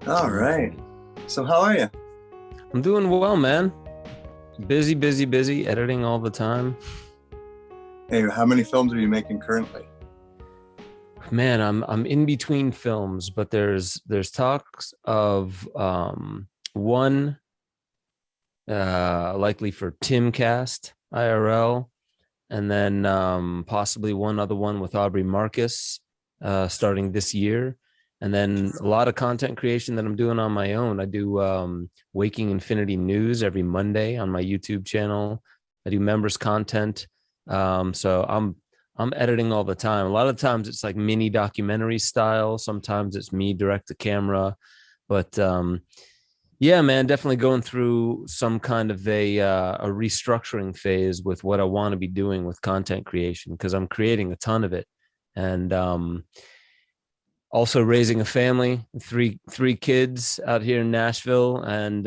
All right. So how are you? I'm doing well, man. Busy, busy, busy, editing all the time. Hey, how many films are you making currently? Man, I'm in between films, but there's talks of one likely for Timcast IRL, and then possibly one other one with Aubrey Marcus starting this year. And then a lot of content creation that I'm doing on my own. I do Waking Infinity News every Monday on my YouTube channel. I do members content. So I'm editing all the time. A lot of times it's like mini documentary style. Sometimes it's me direct to camera. But yeah, man, definitely going through some kind of a restructuring phase with what I want to be doing with content creation because I'm creating a ton of it, and also raising a family, three kids out here in Nashville, and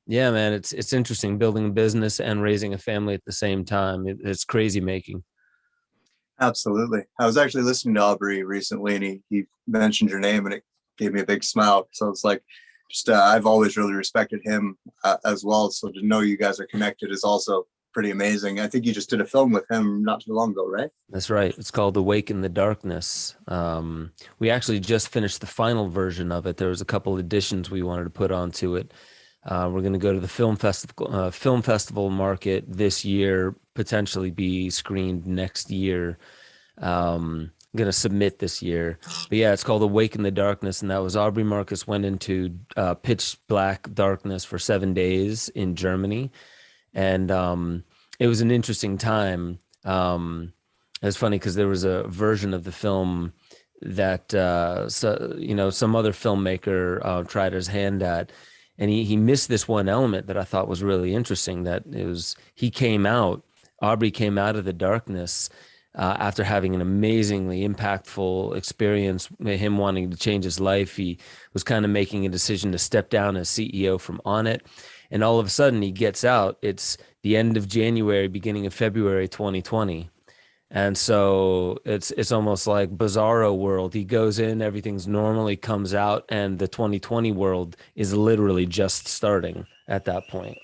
yeah, man, it's interesting building a business and raising a family at the same time. It's crazy making. Absolutely. I was actually listening to Aubrey recently, and he mentioned your name, and it gave me a big smile. So it's like, just I've always really respected him as well. So to know you guys are connected is also pretty amazing. I think you just did a film with him not too long ago, right? That's right. It's called Awake in the Darkness. We actually just finished the final version of it. There was a couple additions we wanted to put onto it. We're going to go to the film festival market this year, potentially be screened next year. I'm going to submit this year. But yeah, it's called Awake in the Darkness. And that was Aubrey Marcus went into pitch black darkness for 7 days in Germany. And it was an interesting time. It was funny because there was a version of the film that some other filmmaker tried his hand at, and he missed this one element that I thought was really interesting. That it was Aubrey came out of the darkness after having an amazingly impactful experience, him wanting to change his life. He was kind of making a decision to step down as CEO from On It. And all of a sudden he gets out. It's the end of January, beginning of February 2020. And so it's almost like bizarro world. He goes in, everything's normal, he comes out, and the 2020 world is literally just starting at that point.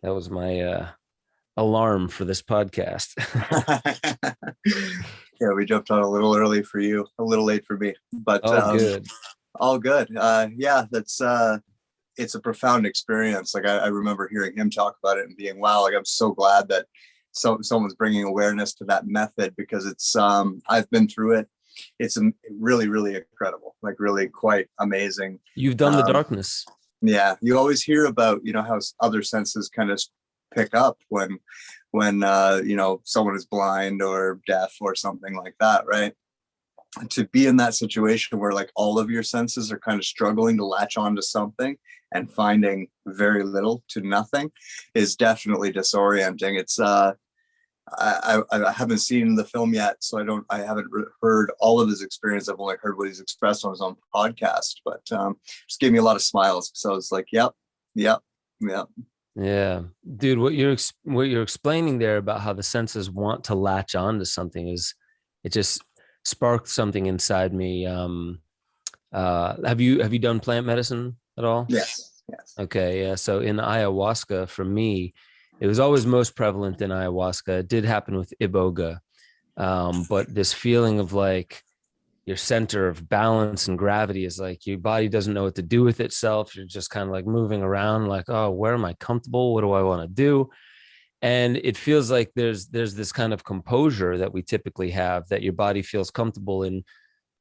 That was my alarm for this podcast. Yeah, we jumped on a little early for you, a little late for me, but Oh, good. all good. Yeah, that's it's a profound experience. Like I remember hearing him talk about it and being, wow, like I'm so glad that someone's bringing awareness to that method because it's I've been through it. It's really, really incredible, like really quite amazing. You've done the Um, darkness. yeah, you always hear about, how other senses kind of pick up when someone is blind or deaf or something like that, right? To be in that situation where like all of your senses are kind of struggling to latch on to something and finding very little to nothing is definitely disorienting. It's I haven't seen the film yet, so I haven't heard all of his experience. I've only heard what he's expressed on his own podcast, but just gave me a lot of smiles. So it's like, yep, yep, yep. Yeah, dude, what you're explaining there about how the senses want to latch on to something is it just sparked something inside me. Have you done plant medicine at all? Yes, yes. Okay, yeah. So in ayahuasca, for me, it was always most prevalent in ayahuasca. It did happen with iboga, but this feeling of like your center of balance and gravity is like your body doesn't know what to do with itself. You're just kind of like moving around, like, oh, where am I comfortable? What do I want to do? And it feels like there's this kind of composure that we typically have, that your body feels comfortable in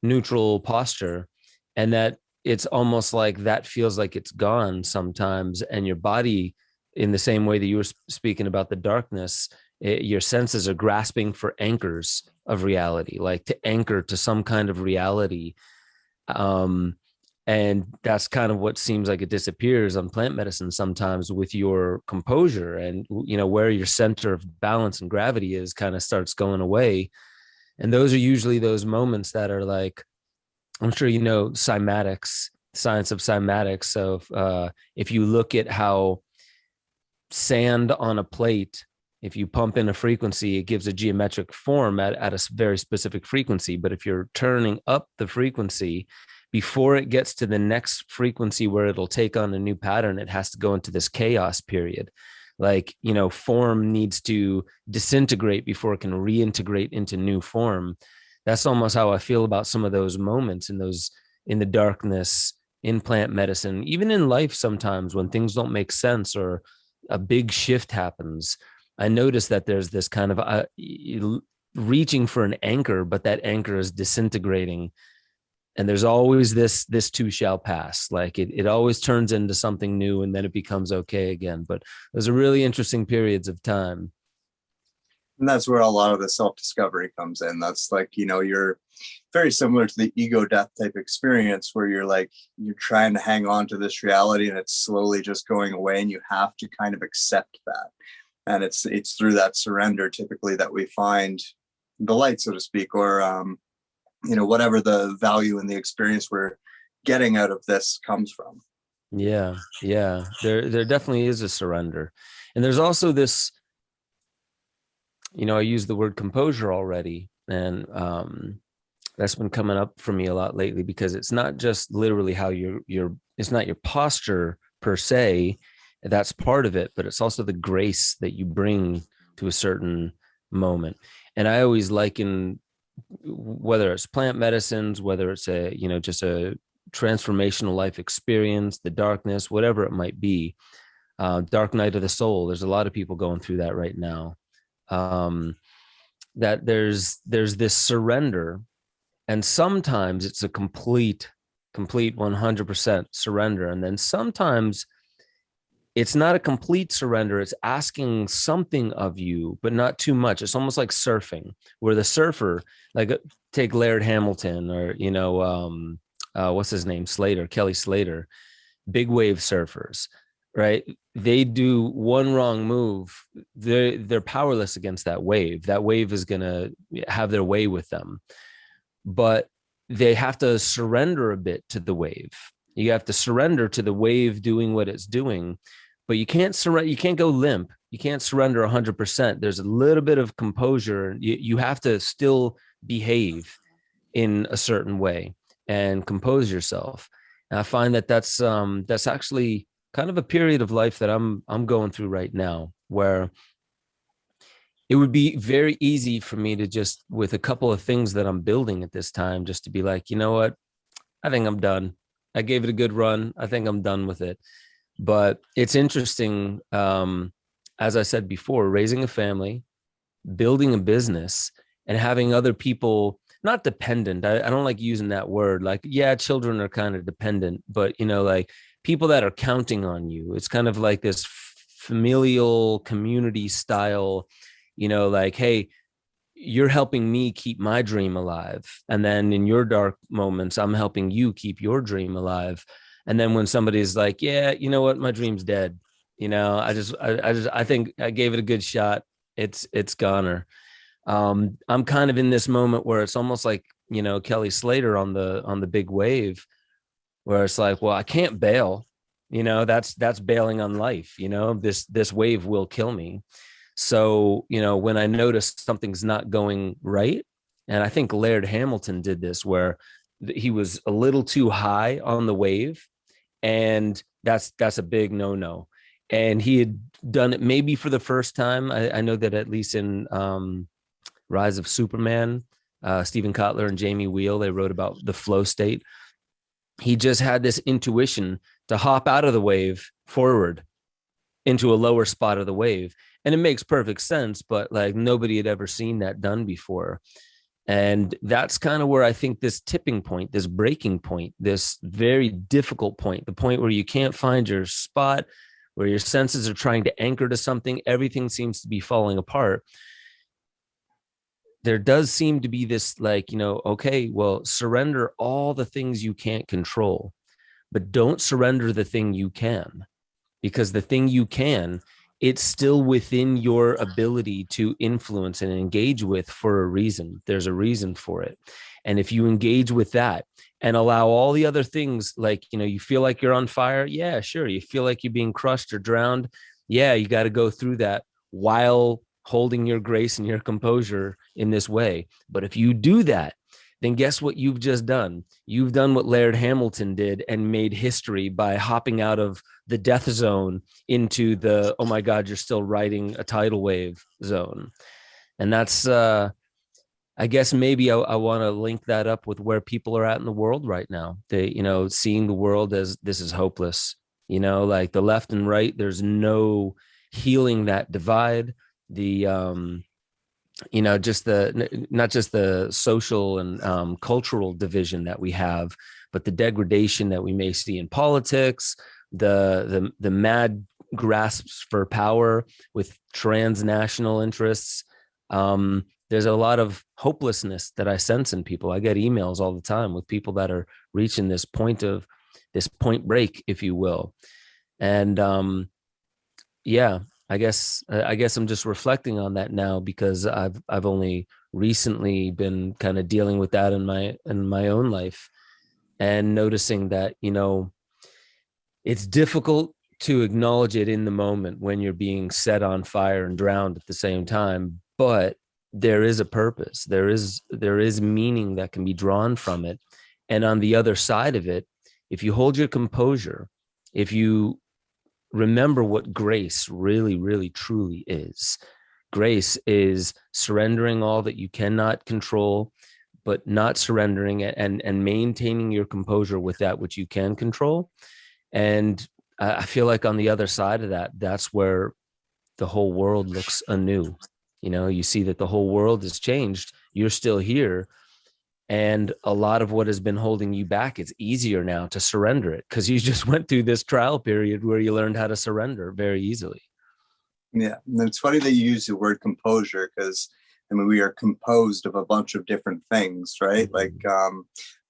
neutral posture, and that it's almost like that feels like it's gone sometimes, and your body, in the same way that you were speaking about the darkness, your senses are grasping for anchors of reality, like to anchor to some kind of reality. um and that's kind of what seems like it disappears on plant medicine sometimes with your composure, and where your center of balance and gravity is kind of starts going away. And those are usually those moments that are like, I'm sure cymatics, science of cymatics. So if you look at how sand on a plate, if you pump in a frequency, it gives a geometric form at a very specific frequency. But if you're turning up the frequency, before it gets to the next frequency where it'll take on a new pattern, it has to go into this chaos period. Like, form needs to disintegrate before it can reintegrate into new form. That's almost how I feel about some of those moments in the darkness, in plant medicine, even in life. Sometimes when things don't make sense or a big shift happens, I notice that there's this kind of reaching for an anchor, but that anchor is disintegrating. And there's always this too shall pass. Like it always turns into something new, and then it becomes okay again. But those are really interesting periods of time. And that's where a lot of the self-discovery comes in. That's like, you're very similar to the ego death type experience where you're trying to hang on to this reality and it's slowly just going away, and you have to kind of accept that. And it's through that surrender typically that we find the light, so to speak, or whatever the value in the experience we're getting out of this comes from. Yeah. There definitely is a surrender. And there's also this, I used the word composure already, and that's been coming up for me a lot lately, because it's not just literally how it's not your posture per se, that's part of it, but it's also the grace that you bring to a certain moment. And I always liken, whether it's plant medicines, whether it's just a transformational life experience, the darkness, whatever it might be, dark night of the soul. There's a lot of people going through that right now. That there's this surrender, and sometimes it's a complete 100% surrender, and then sometimes it's not a complete surrender. It's asking something of you, but not too much. It's almost like surfing, where the surfer, like take Laird Hamilton, or what's his name, Kelly Slater, big wave surfers, right? They do one wrong move, they're powerless against that wave. That wave is gonna have their way with them, but they have to surrender a bit to the wave. You have to surrender to the wave doing what it's doing, but you can't surrender. You can't go limp. You can't surrender 100%. There's a little bit of composure. You have to still behave in a certain way and compose yourself. And I find that that's actually kind of a period of life that I'm going through right now, where it would be very easy for me to just, with a couple of things that I'm building at this time, just to be like, you know what, I think I'm done. I gave it a good run. I think I'm done with it. But it's interesting, as I said before, raising a family, building a business, and having other people, not dependent. I don't like using that word. Like, yeah, children are kind of dependent, but like people that are counting on you. It's kind of like this familial community style, like, hey, you're helping me keep my dream alive. And then in your dark moments, I'm helping you keep your dream alive. And then when somebody's like, yeah, you know what, my dream's dead. I think I gave it a good shot. It's goner. I'm kind of in this moment where it's almost like, Kelly Slater on the big wave, where it's like, well, I can't bail, that's bailing on life. This wave will kill me. So, when I notice something's not going right, and I think Laird Hamilton did this, where he was a little too high on the wave, and that's a big no. And he had done it maybe for the first time. I know that at least in Rise of Superman, Stephen Kotler and Jamie Wheel, they wrote about the flow state. He just had this intuition to hop out of the wave forward into a lower spot of the wave. And it makes perfect sense, but like nobody had ever seen that done before. And that's kind of where I think this tipping point, this breaking point, this very difficult point, the point where you can't find your spot, where your senses are trying to anchor to something, everything seems to be falling apart. There does seem to be this, like, okay, well, surrender all the things you can't control, but don't surrender the thing you can, because the thing you can, it's still within your ability to influence and engage with for a reason. There's a reason for it. And if you engage with that and allow all the other things, like, you feel like you're on fire. Yeah, sure. You feel like you're being crushed or drowned. Yeah, you got to go through that while holding your grace and your composure in this way. But if you do that, then guess what you've just done? You've done what Laird Hamilton did and made history by hopping out of the death zone into the, oh my God, you're still riding a tidal wave zone. And that's, I guess maybe I want to link that up with where people are at in the world right now. They, seeing the world as this is hopeless, like the left and right, there's no healing that divide. The, just not just the social and cultural division that we have, but the degradation that we may see in politics, the mad grasps for power with transnational interests. There's a lot of hopelessness that I sense in people. I get emails all the time with people that are reaching this point break, if you will. And I guess I'm just reflecting on that now, because I've only recently been kind of dealing with that in my own life, and noticing that, it's difficult to acknowledge it in the moment when you're being set on fire and drowned at the same time, but there is a purpose. There is meaning that can be drawn from it. And on the other side of it, if you hold your composure, if you remember what grace really, really, truly is. Grace is surrendering all that you cannot control, but not surrendering it, and maintaining your composure with that which you can control. And I feel like on the other side of that, that's where the whole world looks anew. You see that the whole world has changed. You're still here. And a lot of what has been holding you back, it's easier now to surrender it, because you just went through this trial period where you learned how to surrender very easily. Yeah. And it's funny that you use the word composure, because we are composed of a bunch of different things, right? Mm-hmm. Like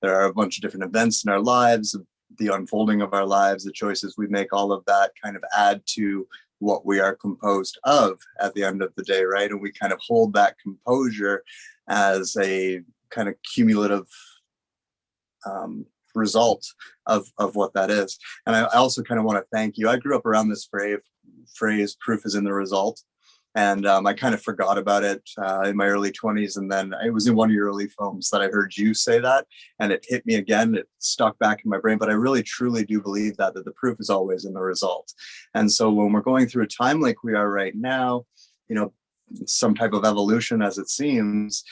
there are a bunch of different events in our lives, the unfolding of our lives, the choices we make, all of that kind of add to what we are composed of at the end of the day, right? And we kind of hold that composure as a kind of cumulative result of what that is. And I also kind of want to thank you. I grew up around this phrase proof is in the result. And I kind of forgot about it in my early 20s. And then it was in one of your early films that I heard you say that, and it hit me again. It stuck back in my brain. But I really, truly do believe that the proof is always in the result. And so when we're going through a time like we are right now, some type of evolution as it seems,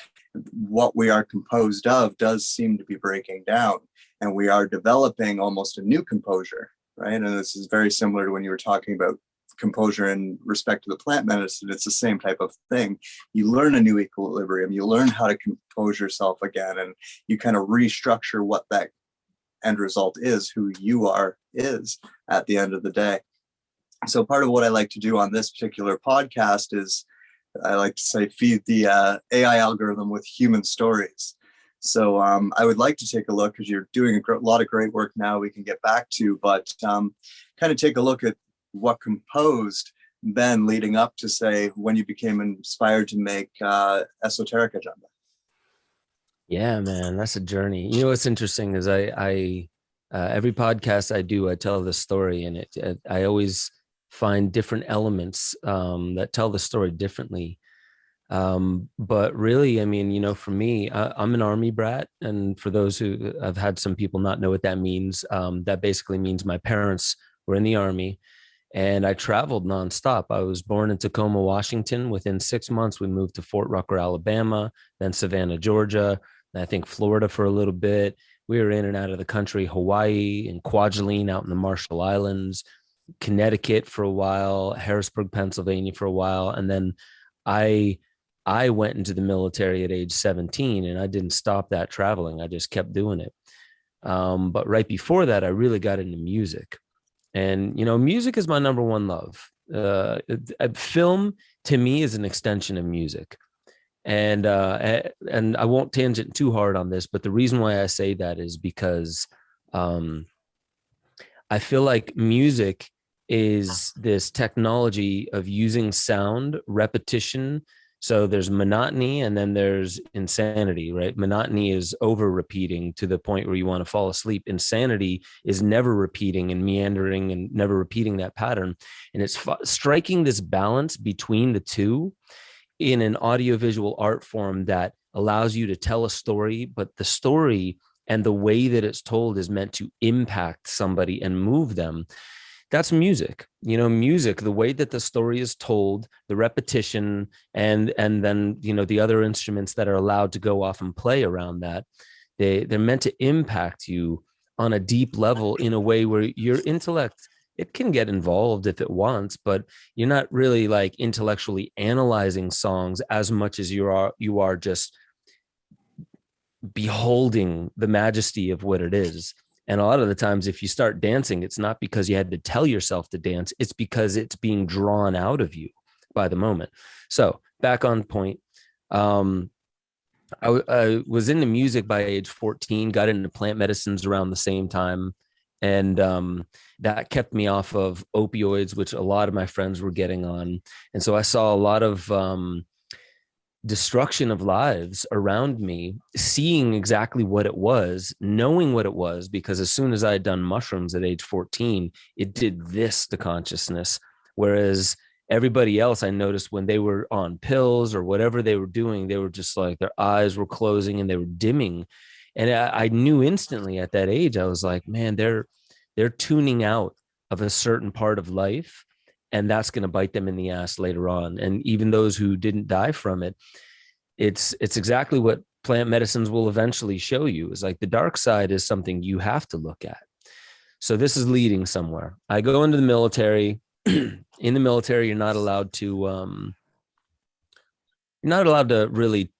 what we are composed of does seem to be breaking down. And we are developing almost a new composure, right? And this is very similar to when you were talking about composure in respect to the plant medicine. It's the same type of thing. You learn a new equilibrium, you learn how to compose yourself again, and you kind of restructure what that end result is, who you are is at the end of the day. So part of what I like to do on this particular podcast is, I like to say, feed the AI algorithm with human stories. So I would like to take a look, because you're doing a lot of great work now we can get back to, but kind of take a look at what composed Ben leading up to, say, when you became inspired to make Esoteric Agenda. Yeah, man, that's a journey. What's interesting is I every podcast I do, I tell this story, and I always find different elements that tell the story differently. But really, for me, I'm an Army brat. And for those who I've had some people not know what that means, that basically means my parents were in the Army. And I traveled nonstop. I was born in Tacoma, Washington. Within 6 months, we moved to Fort Rucker, Alabama, then Savannah, Georgia, and I think Florida for a little bit. We were in and out of the country, Hawaii and Kwajalein out in the Marshall Islands, Connecticut for a while, Harrisburg, Pennsylvania for a while. And then I went into the military at age 17, and I didn't stop that traveling. I just kept doing it. But right before that, I really got into music. And, music is my number one love. Film to me is an extension of music. And I won't tangent too hard on this, but the reason why I say that is because I feel like music is this technology of using sound, repetition. So there's monotony, and then there's insanity, right? Monotony is over repeating to the point where you want to fall asleep. Insanity is never repeating and meandering and never repeating that pattern. And it's striking this balance between the two in an audiovisual art form that allows you to tell a story, but the story and the way that it's told is meant to impact somebody and move them. That's music. Music, the way that the story is told, the repetition, and then the other instruments that are allowed to go off and play around that, they're meant to impact you on a deep level in a way where your intellect, it can get involved if it wants, but you're not really like intellectually analyzing songs as much as you are just beholding the majesty of what it is. And a lot of the times, if you start dancing, it's not because you had to tell yourself to dance, it's because it's being drawn out of you by the moment. So back on point. I was into music by age 14, got into plant medicines around the same time. And that kept me off of opioids, which a lot of my friends were getting on. And so I saw a lot of destruction of lives around me, seeing exactly what it was, knowing what it was, because as soon as I had done mushrooms at age 14, it did this to consciousness. Whereas everybody else, I noticed when they were on pills or whatever they were doing, they were just like their eyes were closing and they were dimming. And I knew instantly at that age, I was like, man, they're tuning out of a certain part of life, and that's going to bite them in the ass later on. And even those who didn't die from it, it's exactly what plant medicines will eventually show you, is like the dark side is something you have to look at. So this is leading somewhere. I go into the military. In the military, you're not allowed to really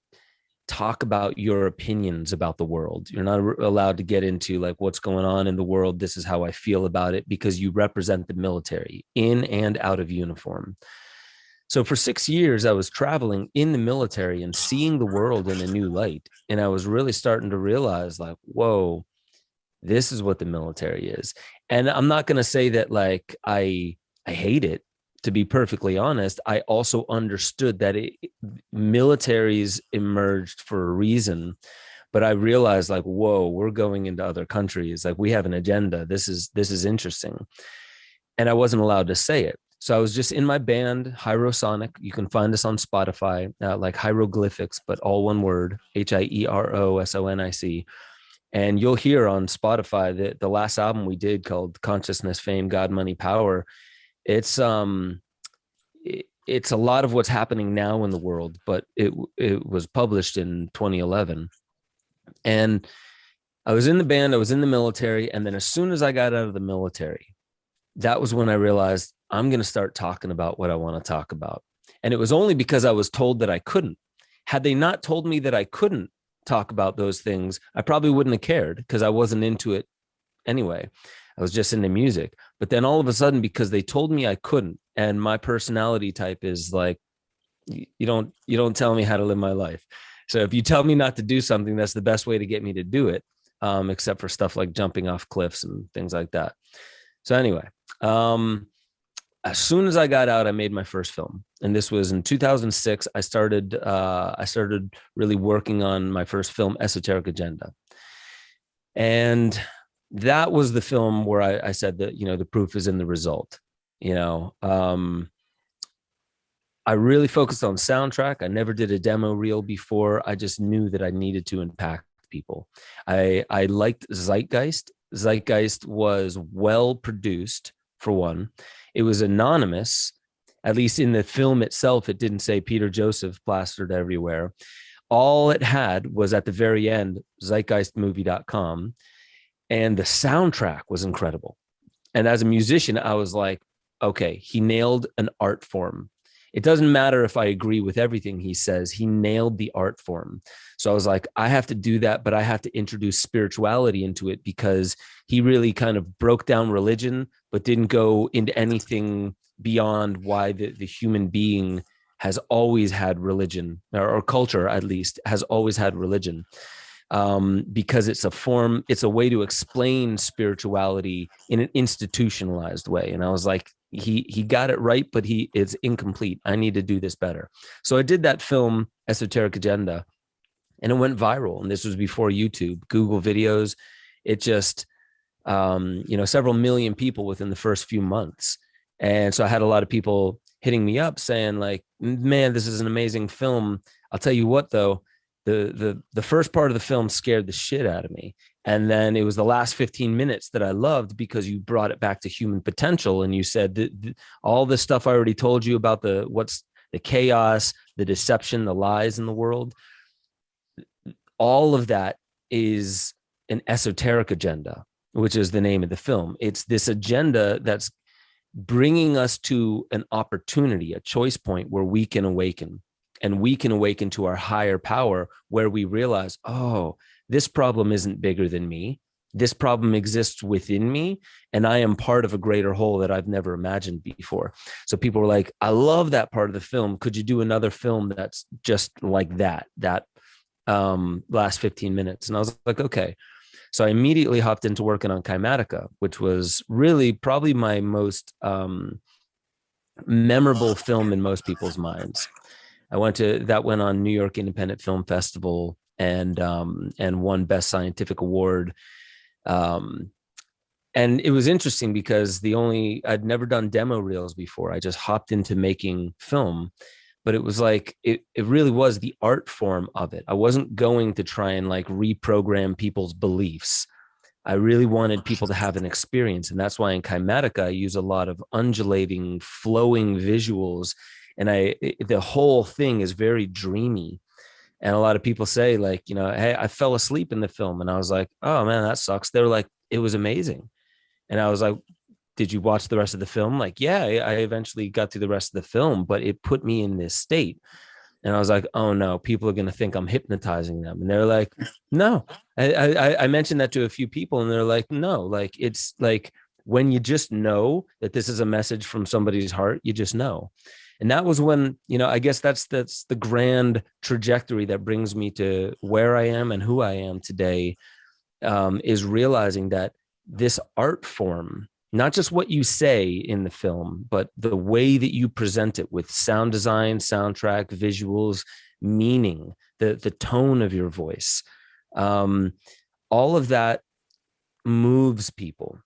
talk about your opinions about the world. You're not allowed to get into like what's going on in the world. This is how I feel about it, because you represent the military in and out of uniform. So for 6 years, I was traveling in the military and seeing the world in a new light. And I was really starting to realize like, whoa, this is what the military is. And I'm not going to say that like I hate it. To be perfectly honest, I also understood that militaries emerged for a reason, but I realized like, whoa, we're going into other countries. Like we have an agenda. This is interesting. And I wasn't allowed to say it. So I was just in my band, Hierosonic. You can find us on Spotify, like hieroglyphics, but all one word, HIEROSONIC. And you'll hear on Spotify that the last album we did called Consciousness, Fame, God, Money, Power, it's a lot of what's happening now in the world, but it was published in 2011. And I was in the band, I was in the military, and then as soon as I got out of the military, that was when I realized I'm going to start talking about what I want to talk about. And it was only because I was told that I couldn't. Had they not told me that I couldn't talk about those things, I probably wouldn't have cared, because I wasn't into it anyway. I was just into music. But then all of a sudden, because they told me I couldn't, and my personality type is like, you don't tell me how to live my life. So if you tell me not to do something, that's the best way to get me to do it, except for stuff like jumping off cliffs and things like that. So anyway, as soon as I got out, I made my first film. And this was in 2006. I started really working on my first film, Esoteric Agenda. And that was the film where I said that, the proof is in the result. I really focused on soundtrack. I never did a demo reel before. I just knew that I needed to impact people. I liked Zeitgeist. Zeitgeist was well produced, for one. It was anonymous, at least in the film itself. It didn't say Peter Joseph plastered everywhere. All it had was at the very end, zeitgeistmovie.com. And the soundtrack was incredible. And as a musician, I was like, okay, he nailed an art form. It doesn't matter if I agree with everything he says, he nailed the art form. So I was like, I have to do that, but I have to introduce spirituality into it, because he really kind of broke down religion, but didn't go into anything beyond why the human being has always had religion, or culture at least has always had religion. Because it's a form, it's a way to explain spirituality in an institutionalized way. And I was like, he got it right, but it's incomplete. I need to do this better. So I did that film, Esoteric Agenda, and it went viral. And this was before YouTube, Google videos. It just, several million people within the first few months. And so I had a lot of people hitting me up saying like, man, this is an amazing film. I'll tell you what, though, the first part of the film scared the shit out of me. And then it was the last 15 minutes that I loved, because you brought it back to human potential. And you said that all the stuff I already told you about, what's the chaos, the deception, the lies in the world, all of that is an esoteric agenda, which is the name of the film. It's this agenda that's bringing us to an opportunity, a choice point where we can awaken, and we can awaken to our higher power, where we realize, oh, this problem isn't bigger than me. This problem exists within me, and I am part of a greater whole that I've never imagined before. So people were like, I love that part of the film. Could you do another film that's just like that last 15 minutes? And I was like, okay. So I immediately hopped into working on Kymatica, which was really probably my most memorable film in most people's minds. That went on New York Independent Film Festival and won Best Scientific Award. And it was interesting because I'd never done demo reels before. I just hopped into making film, but it was like, it really was the art form of it. I wasn't going to try and like reprogram people's beliefs. I really wanted people to have an experience. And that's why in Kymatica, I use a lot of undulating, flowing visuals. And the whole thing is very dreamy. And a lot of people say like, hey, I fell asleep in the film. And I was like, oh man, that sucks. They were like, it was amazing. And I was like, did you watch the rest of the film? Like, yeah, I eventually got through the rest of the film, but it put me in this state. And I was like, oh no, people are going to think I'm hypnotizing them. And they're like, no. I mentioned that to a few people, and they're like, no, like, it's like when you just know that this is a message from somebody's heart, you just know. And that was when, I guess that's the grand trajectory that brings me to where I am and who I am today, is realizing that this art form, not just what you say in the film, but the way that you present it with sound design, soundtrack, visuals, meaning, the tone of your voice, all of that moves people.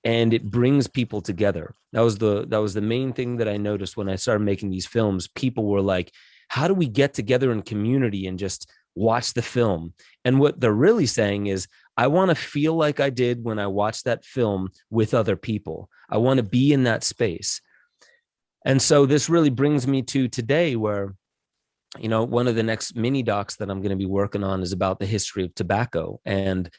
And it brings people together. That was the main thing that I noticed when I started making these films. People were like, how do we get together in community and just watch the film? And what they're really saying is, I want to feel like I did when I watched that film with other people. I want to be in that space. And so this really brings me to today, where, one of the next mini docs that I'm going to be working on is about the history of tobacco. And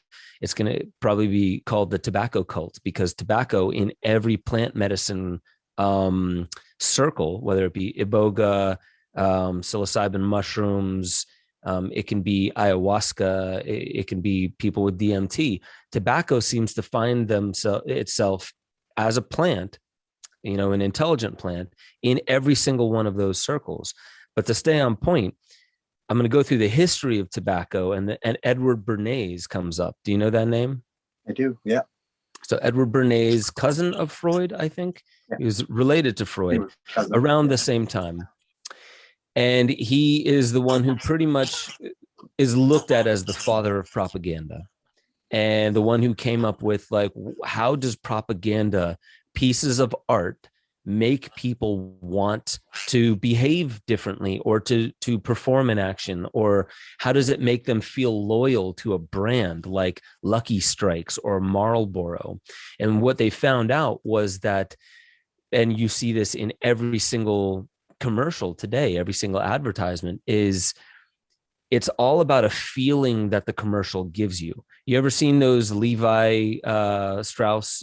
it's going to probably be called the tobacco cult, because tobacco in every plant medicine circle, whether it be iboga, psilocybin mushrooms, it can be ayahuasca, it can be people with DMT. Tobacco seems to find itself as a plant, an intelligent plant in every single one of those circles. But to stay on point, I'm going to go through the history of tobacco, and Edward Bernays comes up. Do you know that name? I do, yeah. So Edward Bernays, cousin of Freud, I think. Yeah. He was related to Freud around the same time. And he is the one who pretty much is looked at as the father of propaganda, and the one who came up with, like, how does propaganda, pieces of art, make people want to behave differently or to perform an action? Or how does it make them feel loyal to a brand like Lucky Strikes or Marlboro? And what they found out was that, and you see this in every single commercial today, every single advertisement, is it's all about a feeling that the commercial gives you. You ever seen those Levi Strauss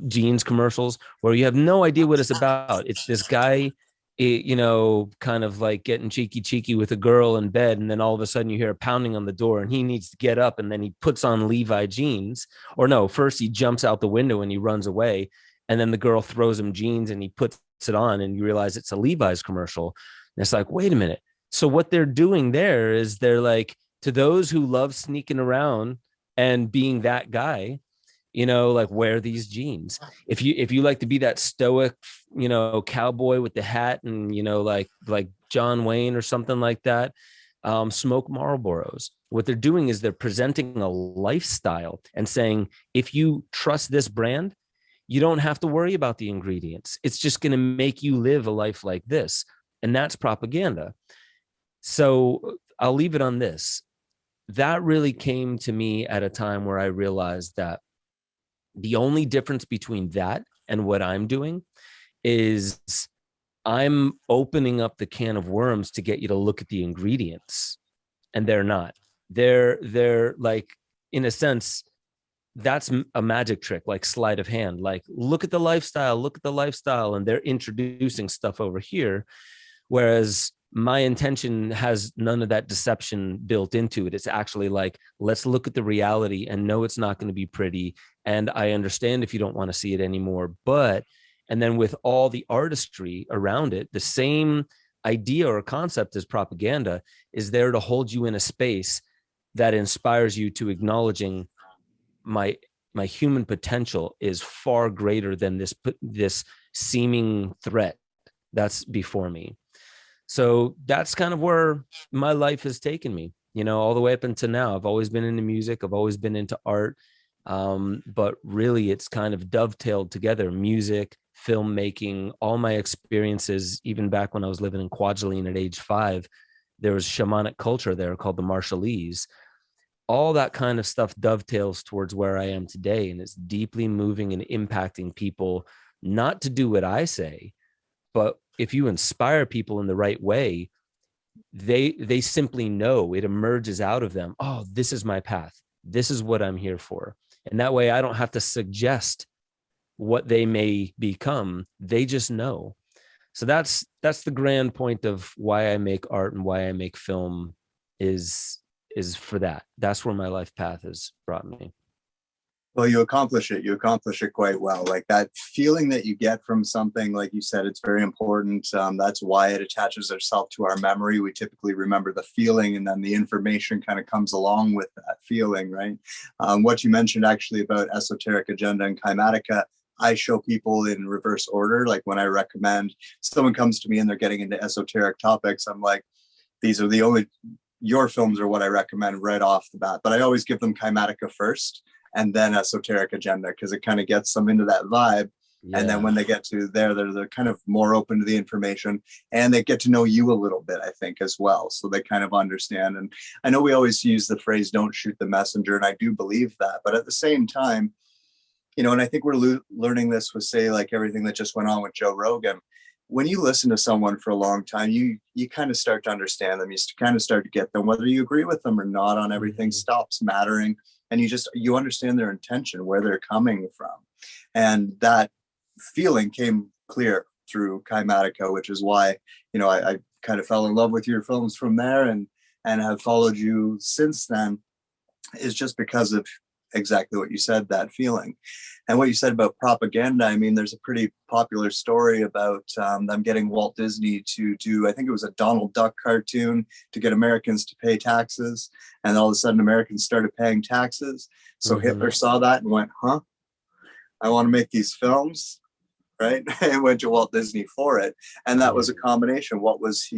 jeans commercials where you have no idea what it's about? It's this guy, kind of like getting cheeky with a girl in bed, and then all of a sudden you hear a pounding on the door, and he needs to get up, and then he puts on Levi jeans. Or no, first he jumps out the window and he runs away, and then the girl throws him jeans and he puts it on, and you realize it's a Levi's commercial. And it's like, wait a minute. So what they're doing there is they're like, to those who love sneaking around and being that guy, like, wear these jeans. If you like to be that stoic, cowboy with the hat and, like John Wayne or something like that, smoke Marlboros. What they're doing is they're presenting a lifestyle and saying, if you trust this brand, you don't have to worry about the ingredients. It's just going to make you live a life like this. And that's propaganda. So I'll leave it on this. That really came to me at a time where I realized that the only difference between that and what I'm doing is I'm opening up the can of worms to get you to look at the ingredients, and they're not. They're like, in a sense, that's a magic trick, like sleight of hand. Like, look at the lifestyle, and they're introducing stuff over here, whereas my intention has none of that deception built into it. It's actually like, let's look at the reality and know it's not going to be pretty. And I understand if you don't want to see it anymore, but, and then with all the artistry around it, the same idea or concept as propaganda is there to hold you in a space that inspires you to acknowledging my human potential is far greater than this seeming threat that's before me. So that's kind of where my life has taken me, all the way up until now. I've always been into music. I've always been into art. But really it's kind of dovetailed together: music, filmmaking, all my experiences. Even back when I was living in Kwajalein at age 5, there was shamanic culture there called the Marshallese. All that kind of stuff dovetails towards where I am today. And it's deeply moving and impacting people, not to do what I say, but if you inspire people in the right way, they simply know, it emerges out of them. Oh, this is my path. This is what I'm here for. And that way I don't have to suggest what they may become. They just know. So that's the grand point of why I make art and why I make film is for that. That's where my life path has brought me. Well, you accomplish it. You accomplish it quite well. Like that feeling that you get from something, like you said, it's very important. That's why it attaches itself to our memory. We typically remember the feeling, and then the information kind of comes along with that feeling, right? What you mentioned actually about Esoteric Agenda and Kymatica, I show people in reverse order. Like when I recommend, someone comes to me and they're getting into esoteric topics, I'm like, these are the only, your films are what I recommend right off the bat. But I always give them Kymatica first, and then Esoteric Agenda, because it kind of gets them into that vibe. Yeah. And then when they get to there, they're kind of more open to the information, and they get to know you a little bit, I think, as well. So they kind of understand. And I know we always use the phrase, don't shoot the messenger. And I do believe that. But at the same time, and I think we're learning this with, say, like everything that just went on with Joe Rogan. When you listen to someone for a long time, you kind of start to understand them. You kind of start to get them, whether you agree with them or not on everything stops mattering. And you understand their intention, where they're coming from. And that feeling came clear through Kymatica, which is why, I kind of fell in love with your films from there, and have followed you since then, is just because of exactly what you said, that feeling. And what you said about propaganda, I mean, there's a pretty popular story about them getting Walt Disney to do, I think it was a Donald Duck cartoon, to get Americans to pay taxes. And all of a sudden Americans started paying taxes. So Hitler saw that and went, I want to make these films, right? And went to Walt Disney for it. And that was a combination. What was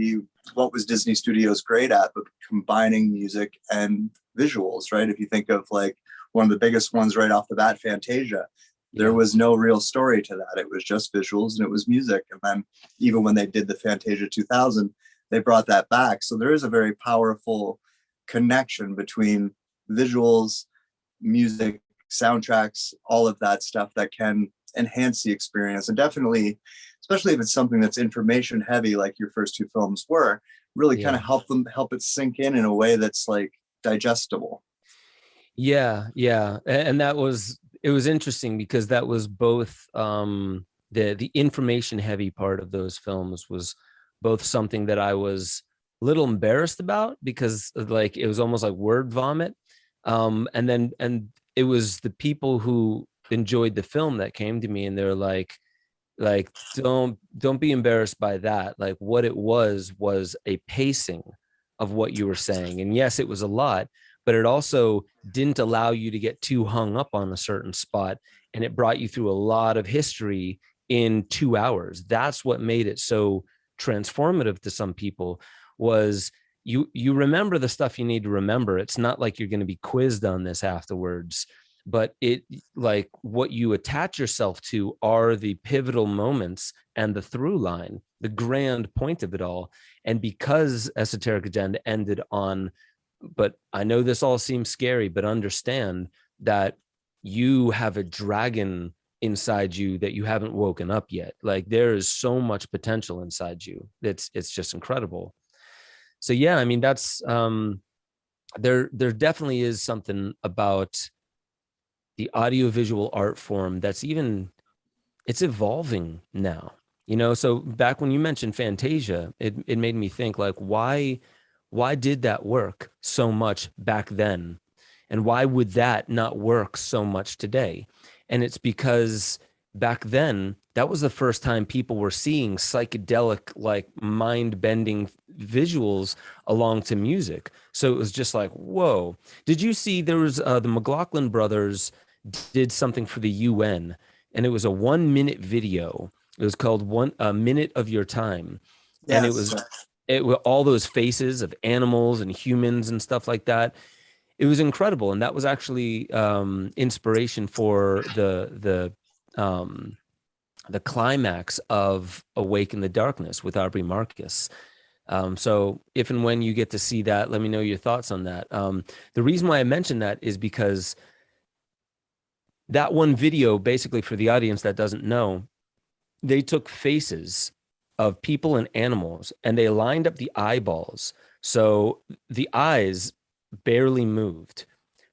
Disney Studios great at? But combining music and visuals, right? If you think of like one of the biggest ones right off the bat, Fantasia, there was no real story to that. It was just visuals and it was music. And then even when they did the Fantasia 2000, they brought that back. So there is a very powerful connection between visuals, music, soundtracks, all of that stuff that can enhance the experience. And definitely, especially if it's something that's information heavy, like your first 2 films were, really kind of help it sink in a way that's like digestible. Yeah. And it was interesting because that was both the information heavy part of those films was both something that I was a little embarrassed about, because like it was almost like word vomit. And it was the people who enjoyed the film that came to me and they're like don't be embarrassed by that. Like what it was a pacing of what you were saying. And yes, it was a lot, but it also didn't allow you to get too hung up on a certain spot. And it brought you through a lot of history in 2 hours. That's what made it so transformative to some people, was you remember the stuff you need to remember. It's not like you're going to be quizzed on this afterwards, but it, like, what you attach yourself to are the pivotal moments and the through line, the grand point of it all. And because Esoteric Agenda ended on, but I know this all seems scary, but understand that you have a dragon inside you that you haven't woken up yet. Like there is so much potential inside you. It's just incredible. So yeah, I mean, that's there definitely is something about the audiovisual art form that's even, it's evolving now, you know. So back when you mentioned Fantasia, it made me think like, why did that work so much back then, and why would that not work so much today? And it's because back then that was the first time people were seeing psychedelic, like mind-bending visuals along to music. So it was just like, whoa. Did you see there was the McLaughlin brothers did something for the UN, and it was a 1 minute video. It was called a minute of your time. And Yes. it was all those faces of animals and humans and stuff like that. It was incredible. And that was actually inspiration for the climax of Awake in the Darkness with Aubrey Marcus. So if and when you get to see that, let me know your thoughts on that. The reason why I mentioned that is because that one video, basically, for the audience that doesn't know, they took faces of people and animals and they lined up the eyeballs. So the eyes barely moved,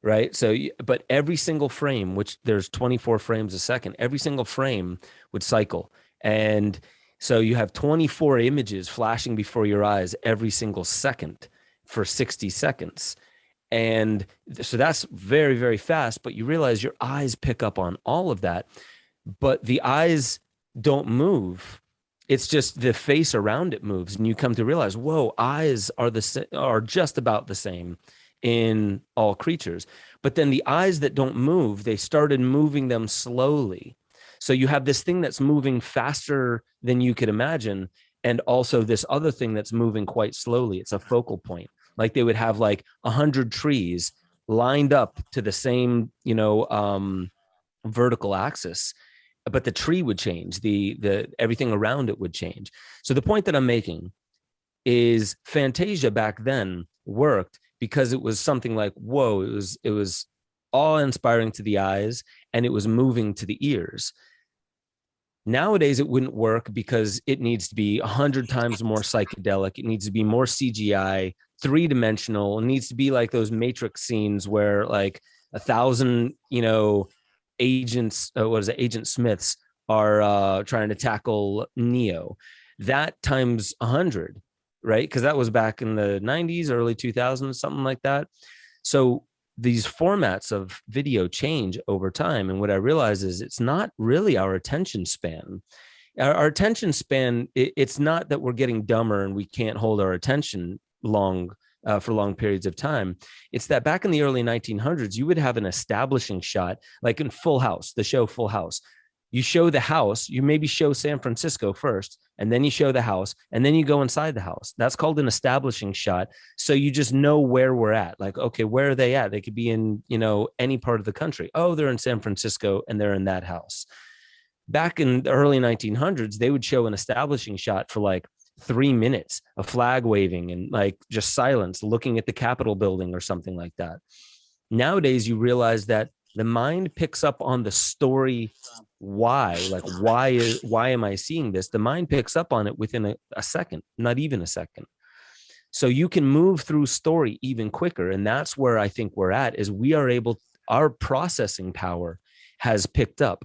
right? So, but every single frame, which there's 24 frames a second, every single frame would cycle. And so you have 24 images flashing before your eyes every single second for 60 seconds. And so that's very, very fast, but you realize your eyes pick up on all of that, but the eyes don't move. It's just the face around it moves. And you come to realize, whoa, eyes are just about the same in all creatures. But then the eyes that don't move, they started moving them slowly. So you have this thing that's moving faster than you could imagine, and also this other thing that's moving quite slowly. It's a focal point. Like they would have like 100 trees lined up to the same, vertical axis, but the tree would change, the everything around it would change. So the point that I'm making is Fantasia back then worked because it was something like, whoa, it was awe-inspiring to the eyes and it was moving to the ears. Nowadays, it wouldn't work because it needs to be 100 times more psychedelic. It needs to be more CGI, three-dimensional. It needs to be like those Matrix scenes where like 1,000, agents, Agent Smiths are trying to tackle Neo. That times 100, right? Because that was back in the 90s, early 2000s, something like that. So these formats of video change over time. And what I realize is it's not really our attention span. Our attention span, it's not that we're getting dumber and we can't hold our attention for long periods of time. It's that back in the early 1900s, you would have an establishing shot, like in Full House, the show Full House. You show the house, you maybe show San Francisco first, and then you show the house, and then you go inside the house. That's called an establishing shot. So you just know where we're at. Like, okay, where are they at? They could be in, any part of the country. Oh, they're in San Francisco and they're in that house. Back in the early 1900s, they would show an establishing shot for like 3 minutes, a flag waving and like just silence, looking at the Capitol building or something like that. Nowadays, you realize that the mind picks up on the story. Why am I seeing this? The mind picks up on it within a second, not even a second. So you can move through story even quicker. And that's where I think we're at, is our processing power has picked up.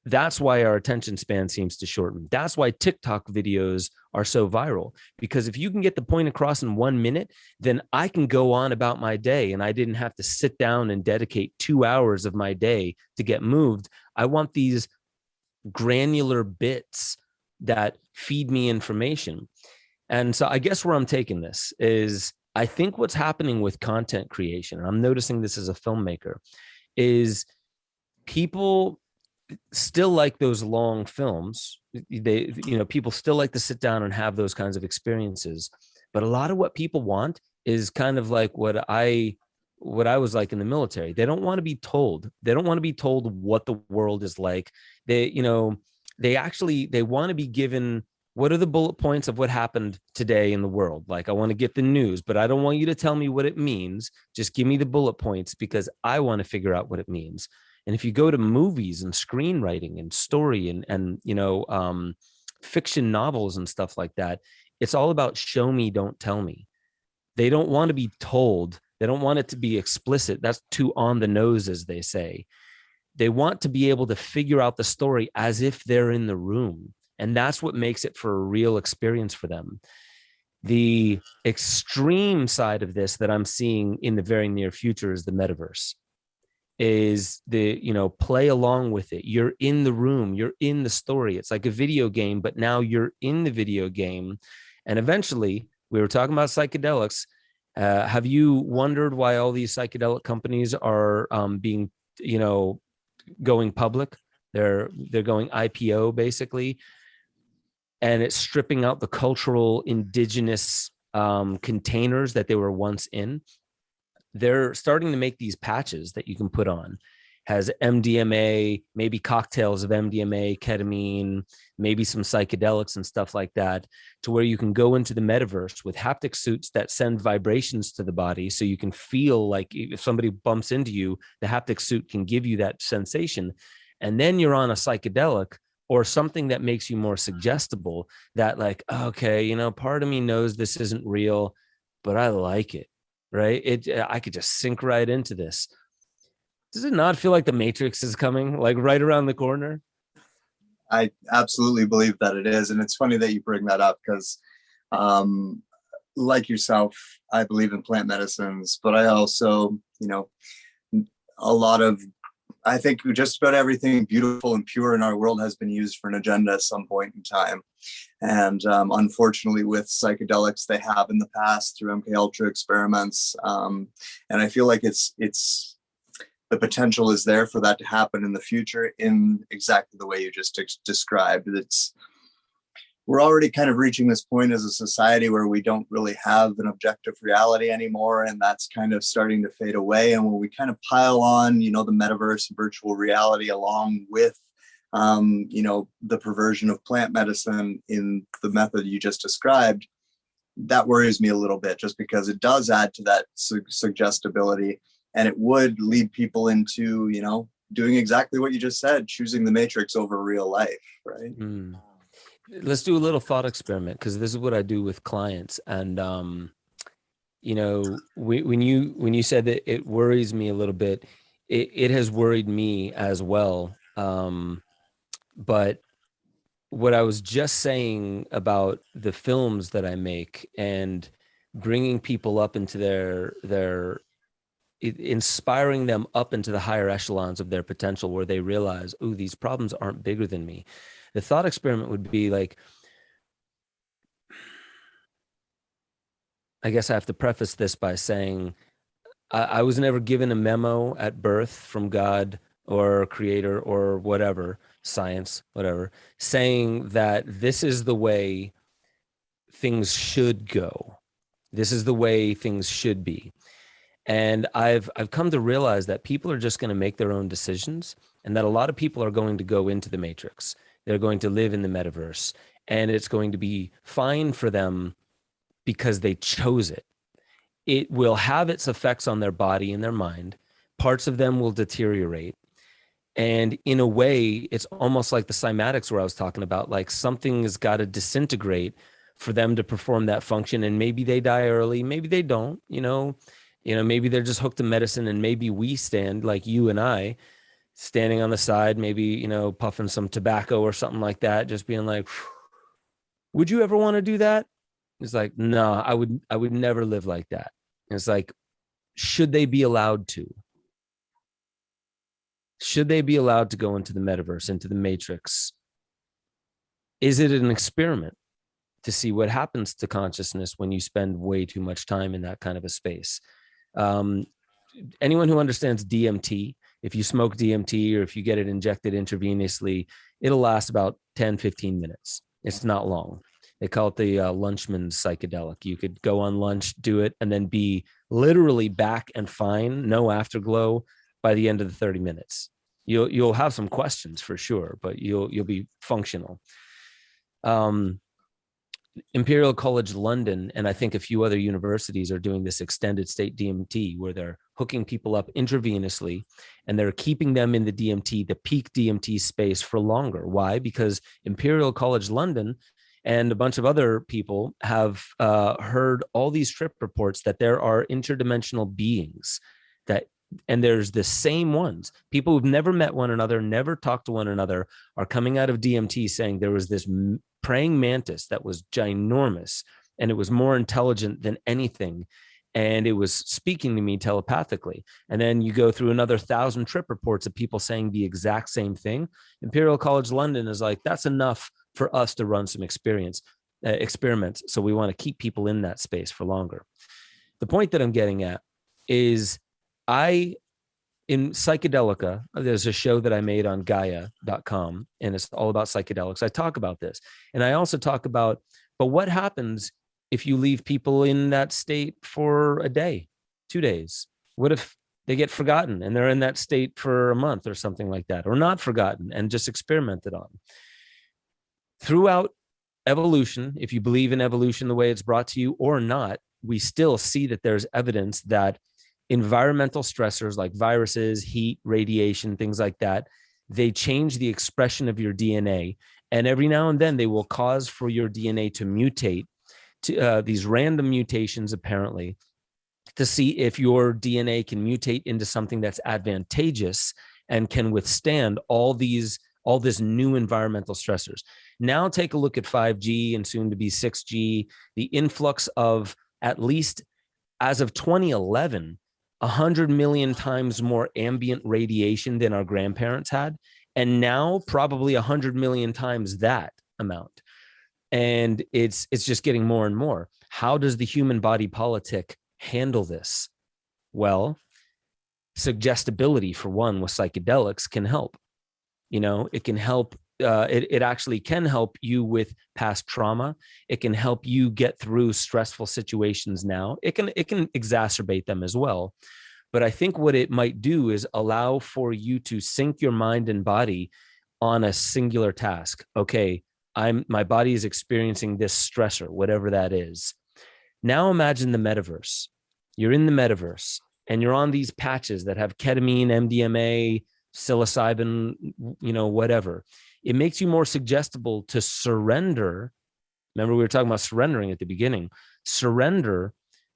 That's why our attention span seems to shorten. That's why TikTok videos are so viral, because if you can get the point across in 1 minute, then I can go on about my day and I didn't have to sit down and dedicate 2 hours of my day to get moved. I want these granular bits that feed me information. And so I guess where I'm taking this is, I think what's happening with content creation, and I'm noticing this as a filmmaker, is people still like those long films. People still like to sit down and have those kinds of experiences. But a lot of what people want is kind of like what I was like in the military. They don't want to be told. They don't want to be told what the world is like. They want to be given What are the bullet points of what happened today in the world? Like, I want to get the news, but I don't want you to tell me what it means. Just give me the bullet points because I want to figure out what it means. And if you go to movies and screenwriting and story and fiction novels and stuff like that, it's all about show me, don't tell me. They don't want to be told. They don't want it to be explicit. That's too on the nose, as they say. They want to be able to figure out the story as if they're in the room. And that's what makes it for a real experience for them. The extreme side of this that I'm seeing in the very near future is the metaverse. Is the, play along with it. You're in the room, you're in the story. It's like a video game, but now you're in the video game. And eventually, we were talking about psychedelics. Have you wondered why all these psychedelic companies are being, going public? They're going IPO basically, and it's stripping out the cultural indigenous containers that they were once in. They're starting to make these patches that you can put on. Has MDMA, maybe cocktails of MDMA, ketamine, maybe some psychedelics and stuff like that, to where you can go into the metaverse with haptic suits that send vibrations to the body. So you can feel like if somebody bumps into you, the haptic suit can give you that sensation. And then you're on a psychedelic or something that makes you more suggestible, that like, okay, part of me knows this isn't real, but I like it, right? I could just sink right into this. Does it not feel like the Matrix is coming, like right around the corner? I absolutely believe that it is. And it's funny that you bring that up because, like yourself, I believe in plant medicines, but I also, I think just about everything beautiful and pure in our world has been used for an agenda at some point in time. And unfortunately, with psychedelics, they have in the past through MK Ultra experiments. And I feel like the potential is there for that to happen in the future in exactly the way you just described. We're already kind of reaching this point as a society where we don't really have an objective reality anymore, and that's kind of starting to fade away. And when we kind of pile on, the metaverse, virtual reality, along with, the perversion of plant medicine in the method you just described, that worries me a little bit, just because it does add to that suggestibility. And it would lead people into, doing exactly what you just said, choosing the Matrix over real life, right? Let's do a little thought experiment, because this is what I do with clients. And, when you said that it worries me a little bit, it has worried me as well. But what I was just saying about the films that I make and bringing people up into their inspiring them up into the higher echelons of their potential, where they realize, oh, these problems aren't bigger than me. The thought experiment would be like, I guess I have to preface this by saying I was never given a memo at birth from God or creator or whatever, science, whatever, saying that this is the way things should go. This is the way things should be. And I've come to realize that people are just going to make their own decisions, and that a lot of people are going to go into the Matrix. They're going to live in the metaverse, and it's going to be fine for them because they chose it. It will have its effects on their body and their mind. Parts of them will deteriorate. And in a way, it's almost like the cymatics where I was talking about, like something has got to disintegrate for them to perform that function. And maybe they die early, maybe they don't, maybe they're just hooked to medicine, and maybe we stand, like you and I, standing on the side, maybe, puffing some tobacco or something like that, just being like, would you ever want to do that? It's like, no, I would never live like that. And it's like, should they be allowed to? Should they be allowed to go into the metaverse, into the Matrix? Is it an experiment to see what happens to consciousness when you spend way too much time in that kind of a space? Anyone who understands DMT, if you smoke DMT or if you get it injected intravenously, it'll last about 10, 15 minutes. It's not long. They call it the lunchman's psychedelic. You could go on lunch, do it, and then be literally back and fine, no afterglow by the end of the 30 minutes. You'll have some questions for sure, but you'll be functional. Imperial College London, and I think a few other universities are doing this extended state DMT where they're hooking people up intravenously and they're keeping them in the DMT, the peak DMT space for longer. Why? Because Imperial College London and a bunch of other people have heard all these trip reports that there are interdimensional beings that, and there's the same ones. People who've never met one another, never talked to one another, are coming out of DMT saying there was this praying mantis that was ginormous and it was more intelligent than anything. And it was speaking to me telepathically. And then you go through another 1,000 trip reports of people saying the exact same thing. Imperial College London is like, that's enough for us to run some experiments. So we want to keep people in that space for longer. The point that I'm getting at is in Psychedelica, there's a show that I made on Gaia.com, and it's all about psychedelics. I talk about this. And I also talk about, but what happens if you leave people in that state for a day, 2 days? What if they get forgotten and they're in that state for a month or something like that, or not forgotten and just experimented on? Throughout evolution, if you believe in evolution the way it's brought to you or not, we still see that there's evidence that environmental stressors like viruses, heat, radiation, things like that, they change the expression of your DNA. And every now and then they will cause for your DNA to mutate, to these random mutations, apparently, to see if your DNA can mutate into something that's advantageous and can withstand all this new environmental stressors. Now take a look at 5G and soon to be 6G, the influx of, at least as of 2011, 100 million times more ambient radiation than our grandparents had. And now probably 100 million times that amount. And it's just getting more and more. How does the human body politic handle this? Well, suggestibility, for one, with psychedelics can help. It can help. It actually can help you with past trauma. It can help you get through stressful situations now. It can exacerbate them as well. But I think what it might do is allow for you to sync your mind and body on a singular task. Okay, my body is experiencing this stressor, whatever that is. Now imagine the metaverse. You're in the metaverse and you're on these patches that have ketamine, MDMA, psilocybin, whatever. It makes you more suggestible to surrender. Remember, we were talking about surrendering at the beginning. Surrender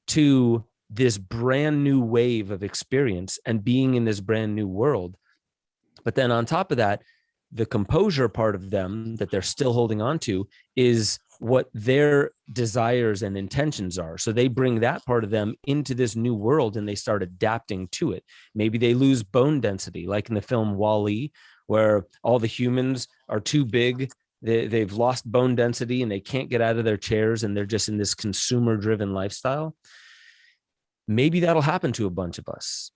to this brand new wave of experience and being in this brand new world. But then on top of that, the composure part of them that they're still holding on to is what their desires and intentions are. So they bring that part of them into this new world and they start adapting to it. Maybe they lose bone density, like in the film WALL-E, where all the humans are too big. They've lost bone density and they can't get out of their chairs and they're just in this consumer-driven lifestyle. Maybe that'll happen to a bunch of us.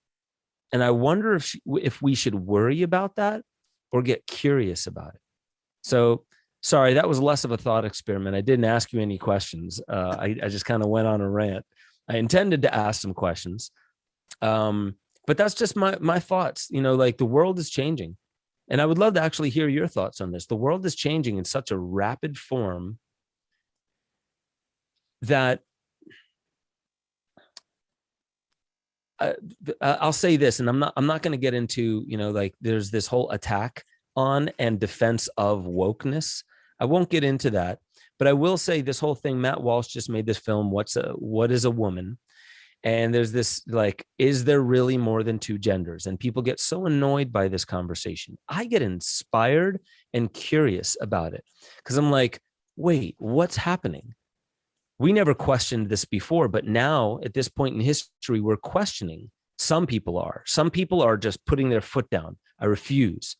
And I wonder if we should worry about that or get curious about it. So, sorry, that was less of a thought experiment. I didn't ask you any questions. I just kind of went on a rant. I intended to ask some questions. But that's just my thoughts. Like, the world is changing. And I would love to actually hear your thoughts on this. The world is changing in such a rapid form that I'll say this, and I'm not going to get into, like, there's this whole attack on and defense of wokeness. I won't get into that, but I will say this whole thing. Matt Walsh just made this film, What is a Woman? And there's this, like, is there really more than two genders? And people get so annoyed by this conversation. I get inspired and curious about it because I'm like, wait, what's happening? We never questioned this before, but now at this point in history, we're questioning. Some people are just putting their foot down. I refuse.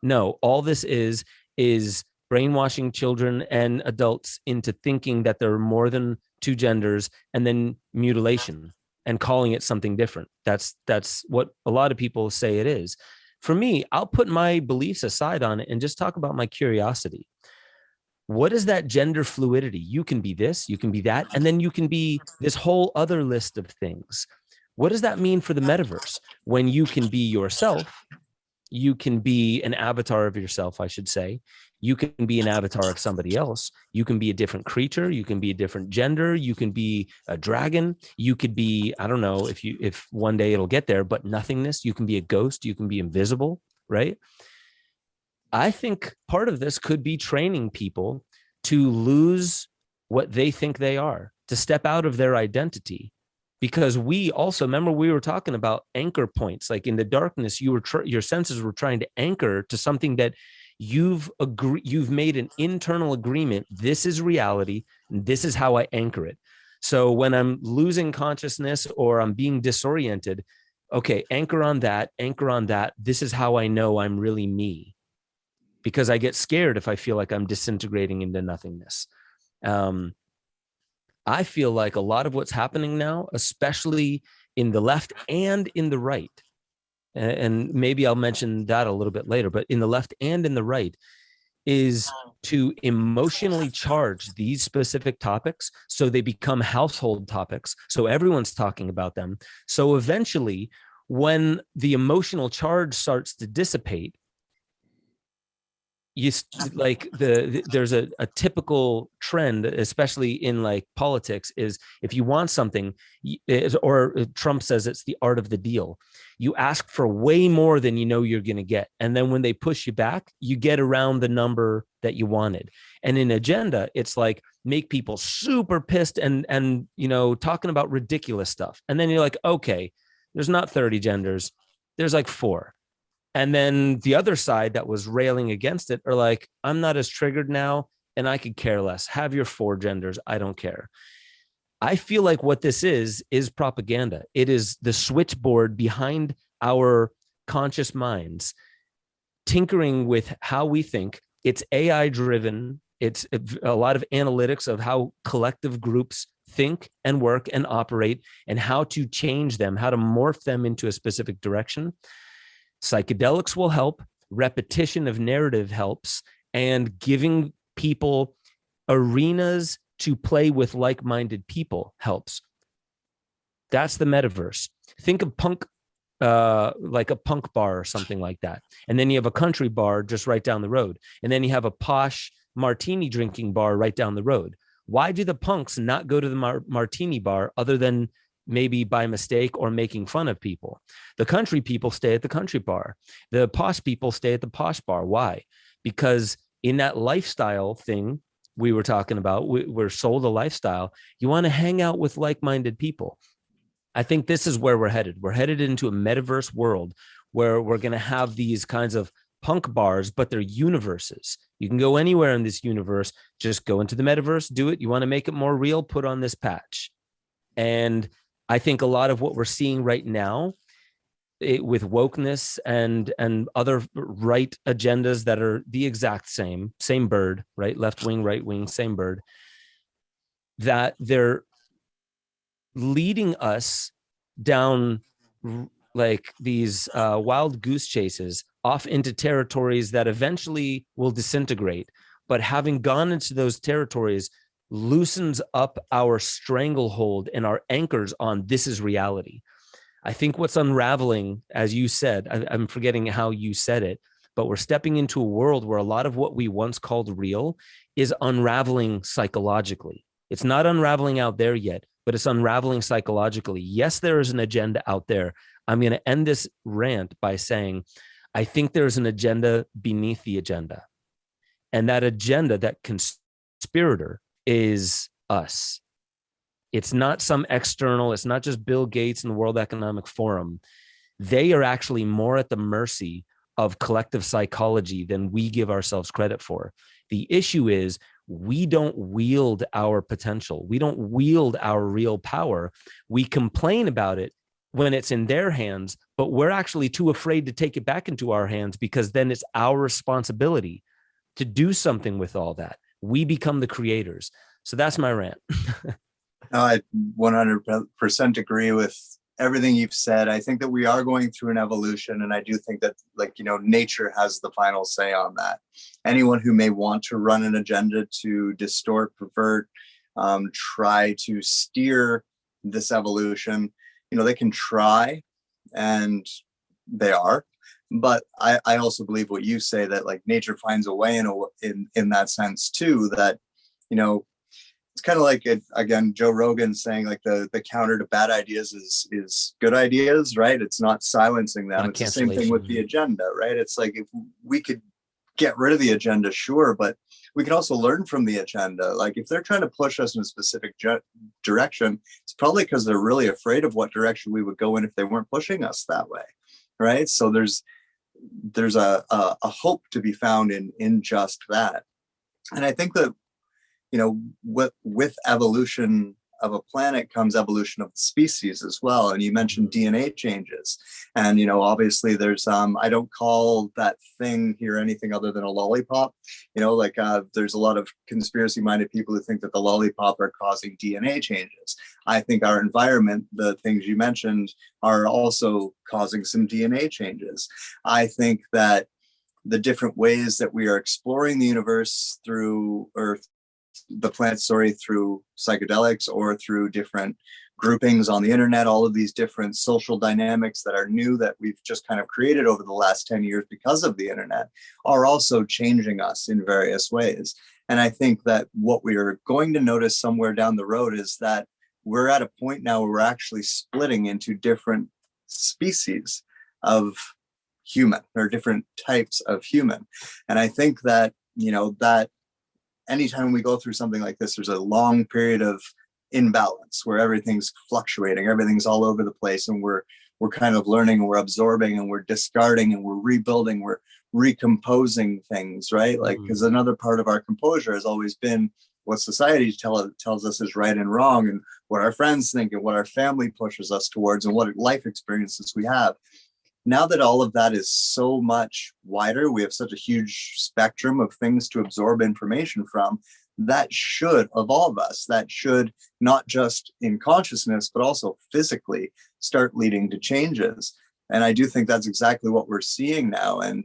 No, all this is brainwashing children and adults into thinking that there are more than two genders, and then mutilation and calling it something different. That's what a lot of people say it is. For me, I'll put my beliefs aside on it and just talk about my curiosity. What is that gender fluidity? You can be this, you can be that, and then you can be this whole other list of things. What does that mean for the metaverse? When you can be yourself, you can be an avatar of yourself, I should say. You can be an avatar of somebody else. You can be a different creature. You can be a different gender. You can be a dragon. You could be, I don't know if one day it'll get there, but nothingness. You can be a ghost. You can be invisible, right? I think part of this could be training people to lose what they think they are, to step out of their identity. Because we also, remember we were talking about anchor points, like in the darkness, your senses were trying to anchor to something that you've made an internal agreement. This is reality. And this is how I anchor it. So when I'm losing consciousness or I'm being disoriented, okay, anchor on that, anchor on that. This is how I know I'm really me, because I get scared if I feel like I'm disintegrating into nothingness. I feel like a lot of what's happening now, especially in the left and in the right, and maybe I'll mention that a little bit later, but in the left and in the right, is to emotionally charge these specific topics so they become household topics. So everyone's talking about them. So eventually, when the emotional charge starts to dissipate, there's a typical trend, especially in like politics, is if you want something, or Trump says it's the art of the deal. You ask for way more than you know you're going to get. And then when they push you back, you get around the number that you wanted. And in agenda, it's like make people super pissed and talking about ridiculous stuff. And then you're like, okay, there's not 30 genders. There's like 4. And then the other side that was railing against it are like, I'm not as triggered now and I could care less. Have your 4 genders. I don't care. I feel like what this is propaganda. It is the switchboard behind our conscious minds, tinkering with how we think. It's AI driven. It's a lot of analytics of how collective groups think and work and operate and how to change them, how to morph them into a specific direction. Psychedelics will help. Repetition of narrative helps, and giving people arenas to play with like-minded people helps. That's the metaverse. Think of punk, like a punk bar or something like that. And then you have a country bar just right down the road. And then you have a posh martini drinking bar right down the road. Why do the punks not go to the martini bar other than maybe by mistake or making fun of people? The country people stay at the country bar. The posh people stay at the posh bar. Why? Because in that lifestyle thing we were talking about, we're sold a lifestyle. You want to hang out with like-minded people. I think this is where we're headed. We're headed into a metaverse world where we're going to have these kinds of punk bars, but they're universes. You can go anywhere in this universe. Just go into the metaverse, do it. You want to make it more real, put on this patch. And I think a lot of what we're seeing right now with wokeness and other right agendas that are the exact same bird, right? Left wing, right wing, same bird, that they're leading us down like these wild goose chases off into territories that eventually will disintegrate. But having gone into those territories loosens up our stranglehold and our anchors on this is reality. I think what's unraveling, as you said, I'm forgetting how you said it, but we're stepping into a world where a lot of what we once called real is unraveling psychologically. It's not unraveling out there yet, but it's unraveling psychologically. Yes, there is an agenda out there. I'm going to end this rant by saying, I think there's an agenda beneath the agenda. And that agenda, that conspirator, is us. It's not some external, it's not just Bill Gates and the World Economic Forum. They are actually more at the mercy of collective psychology than we give ourselves credit for. The issue is we don't wield our potential. We don't wield our real power. We complain about it when it's in their hands, but we're actually too afraid to take it back into our hands because then it's our responsibility to do something with all that. We become the creators. So that's my rant. No, I 100% agree with everything you've said. I think that we are going through an evolution, and I do think that, nature has the final say on that. Anyone who may want to run an agenda to distort, pervert, try to steer this evolution, they can try, and they are. But I also believe what you say, that like nature finds a way in that sense too, that, you know, it's kind of like again, Joe Rogan saying like the counter to bad ideas is good ideas, right? It's not silencing them. Not It's the same thing with the cancellation. agenda, right? It's like if we could get rid of the agenda, sure, but we can also learn from the agenda. Like if they're trying to push us in a specific direction, it's probably because they're really afraid of what direction we would go in if they weren't pushing us that way, right? So there's a hope to be found in just that. And I think that, you know, with evolution of a planet comes evolution of the species as well. And you mentioned DNA changes, and you know, obviously there's I don't call that thing here anything other than a lollipop. You know, like there's a lot of conspiracy minded people who think that the lollipop are causing DNA changes. I think our environment, the things you mentioned, are also causing some DNA changes. I think that the different ways that we are exploring the universe through, or the planet, sorry, through psychedelics or through different groupings on the internet, all of these different social dynamics that are new that we've just kind of created over the last 10 years because of the internet, are also changing us in various ways. And I think that what we are going to notice somewhere down the road is that we're at a point now where we're actually splitting into different species of human, or different types of human. And I think that, you know, that anytime we go through something like this, there's a long period of imbalance where everything's fluctuating, everything's all over the place, and we're kind of learning, and we're absorbing, and we're discarding, and we're rebuilding, we're recomposing things, right? Like, because another part of our composure has always been what society tells us is right and wrong, and what our friends think, and what our family pushes us towards, and what life experiences we have. Now that all of that is so much wider, we have such a huge spectrum of things to absorb information from, that should evolve us. That should, not just in consciousness, but also physically, start leading to changes. And I do think that's exactly what we're seeing now. And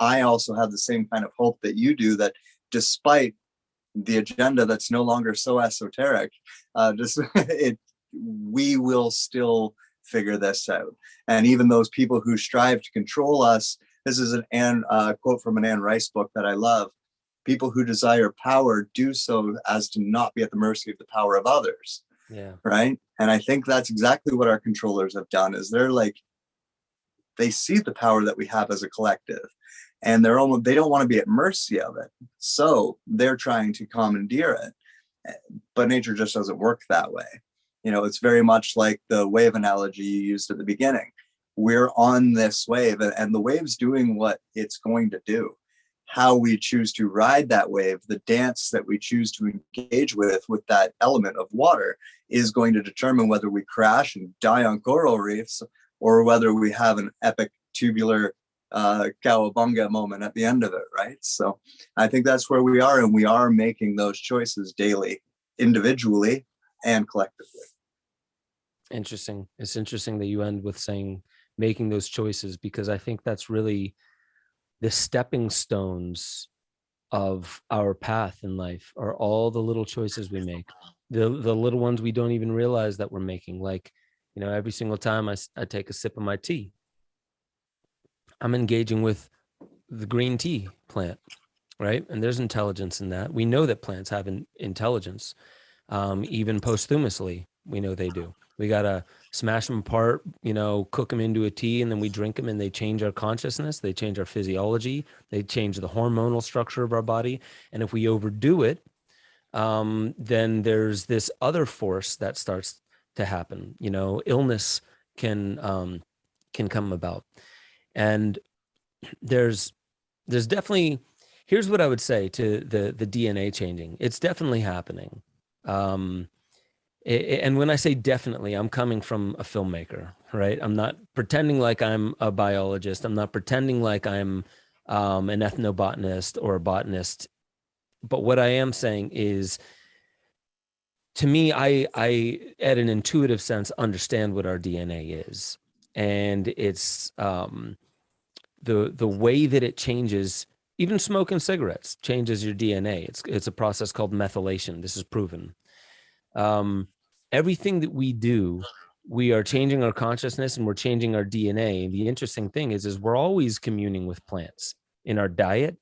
I also have the same kind of hope that you do, that despite the agenda that's no longer so esoteric, we will still figure this out. And even those people who strive to control us, this is an quote from an Anne Rice book that I love: people who desire power do so as to not be at the mercy of the power of others. Yeah. Right. And I think that's exactly what our controllers have done, is they're like, they see the power that we have as a collective, and they don't want to be at mercy of it. So they're trying to commandeer it. But nature just doesn't work that way. You know, it's very much like the wave analogy you used at the beginning. We're on this wave, and the wave's doing what it's going to do. How we choose to ride that wave, the dance that we choose to engage with that element of water, is going to determine whether we crash and die on coral reefs, or whether we have an epic tubular cowabunga moment at the end of it, right? So I think that's where we are, and we are making those choices daily, individually and collectively. Interesting. It's interesting that you end with saying making those choices, because I think that's really the stepping stones of our path in life, are all the little choices we make, the little ones we don't even realize that we're making. Like, you know, every single time I take a sip of my tea, I'm engaging with the green tea plant, right? And there's intelligence in that. We know that plants have intelligence. Even posthumously, we know they do. We got to smash them apart, you know, cook them into a tea, and then we drink them, and they change our consciousness. They change our physiology. They change the hormonal structure of our body. And if we overdo it, then there's this other force that starts to happen. You know, illness can come about. And there's definitely, here's what I would say to the DNA changing. It's definitely happening. And when I say definitely, I'm coming from a filmmaker, right? I'm not pretending like I'm a biologist. I'm not pretending like I'm an ethnobotanist or a botanist. But what I am saying is, to me, I at an intuitive sense, understand what our DNA is. And it's the way that it changes. Even smoking cigarettes changes your DNA. It's a process called methylation. This is proven. Everything that we do we are changing our consciousness and we're changing our DNA. And the interesting thing is we're always communing with plants in our diet,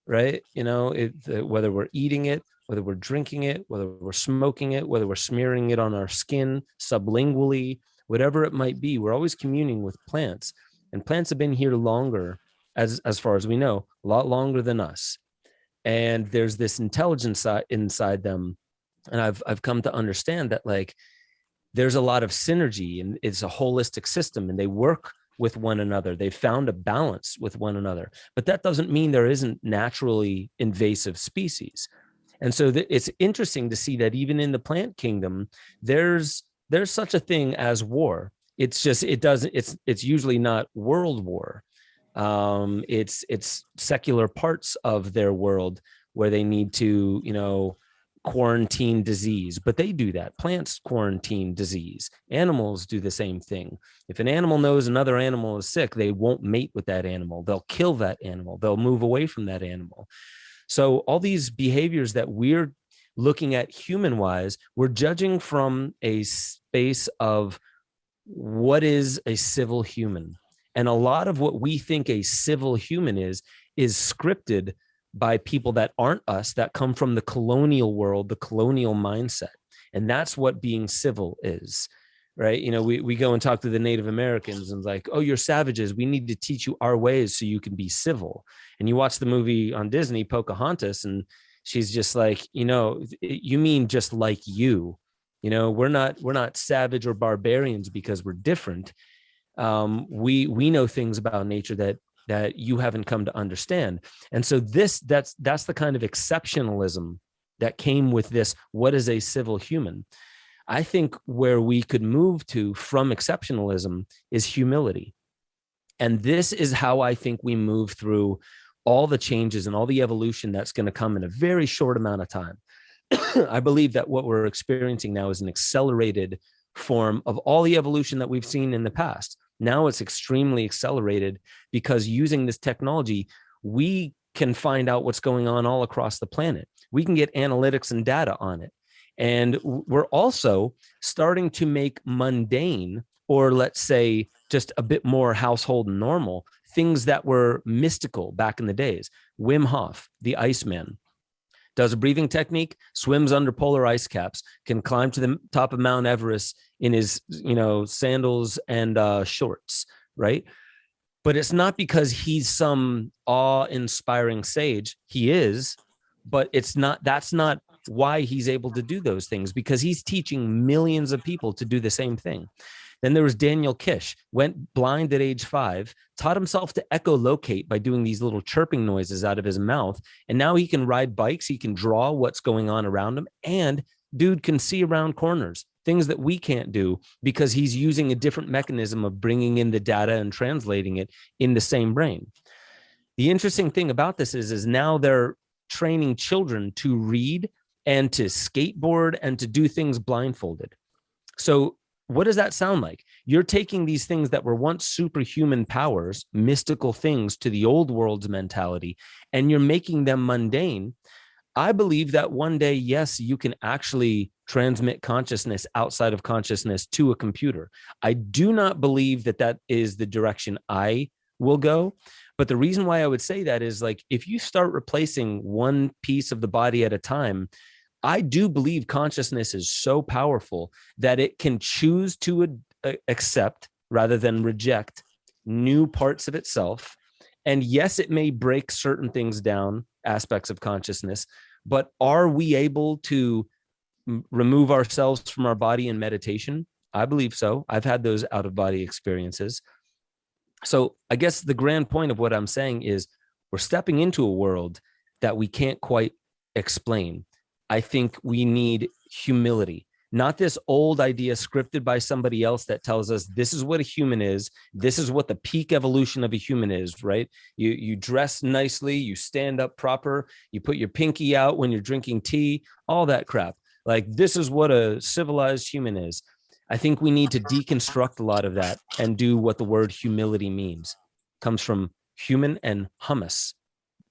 right? You know, whether we're eating it, whether we're drinking it, whether we're smoking it, whether we're smearing it on our skin sublingually, whatever it might be, we're always communing with plants. And plants have been here longer, as far as we know, a lot longer than us. And there's this intelligence inside them. And I've come to understand that, like, there's a lot of synergy, and it's a holistic system, and they work with one another. They've found a balance with one another, but that doesn't mean there isn't naturally invasive species. And so it's interesting to see that even in the plant kingdom, there's such a thing as war. It's just, it's usually not world war. It's secular parts of their world where they need to, you know, quarantine disease, but they do that. Plants quarantine disease. Animals do the same thing. If an animal knows another animal is sick, they won't mate with that animal. They'll kill that animal. They'll move away from that animal. So all these behaviors that we're looking at human wise, we're judging from a space of what is a civil human. And a lot of what we think a civil human is scripted by people that aren't us, that come from the colonial world, the colonial mindset. And that's what being civil is, right? You know, we go and talk to the Native Americans and like, oh, you're savages. We need to teach you our ways so you can be civil. And you watch the movie on Disney, Pocahontas, and she's just like, you know, you mean just like you. You know, we're not savage or barbarians because we're different. We know things about nature that you haven't come to understand. And so that's the kind of exceptionalism that came with this. What is a civil human? I think where we could move to from exceptionalism is humility. And this is how I think we move through all the changes and all the evolution that's going to come in a very short amount of time. I believe that what we're experiencing now is an accelerated form of all the evolution that we've seen in the past. Now it's extremely accelerated because using this technology, we can find out what's going on all across the planet. We can get analytics and data on it. And we're also starting to make mundane, or let's say just a bit more household and normal, things that were mystical back in the days. Wim Hof, the Iceman, does a breathing technique, swims under polar ice caps, can climb to the top of Mount Everest in his, you know, sandals and shorts, right? But it's not because he's some awe-inspiring sage. He is, but that's not why he's able to do those things, because he's teaching millions of people to do the same thing. Then there was Daniel Kish, went blind at age 5, taught himself to echolocate by doing these little chirping noises out of his mouth. And now he can ride bikes. He can draw what's going on around him. And dude can see around corners, things that we can't do, because he's using a different mechanism of bringing in the data and translating it in the same brain. The interesting thing about this is now they're training children to read and to skateboard and to do things blindfolded. So what does that sound like? You're taking these things that were once superhuman powers, mystical things, to the old world's mentality, and you're making them mundane. I believe that one day, yes, you can actually transmit consciousness outside of consciousness to a computer. I do not believe that that is the direction I will go. But the reason why I would say that is, like, if you start replacing one piece of the body at a time, I do believe consciousness is so powerful that it can choose to accept rather than reject new parts of itself. And yes, it may break certain things down, aspects of consciousness, but are we able to remove ourselves from our body in meditation? I believe so. I've had those out-of-body experiences. So I guess the grand point of what I'm saying is we're stepping into a world that we can't quite explain. I think we need humility, not this old idea scripted by somebody else that tells us this is what a human is. This is what the peak evolution of a human is, right? You dress nicely, you stand up proper, you put your pinky out when you're drinking tea, all that crap. Like, this is what a civilized human is. I think we need to deconstruct a lot of that and do what the word humility means. It comes from human and hummus,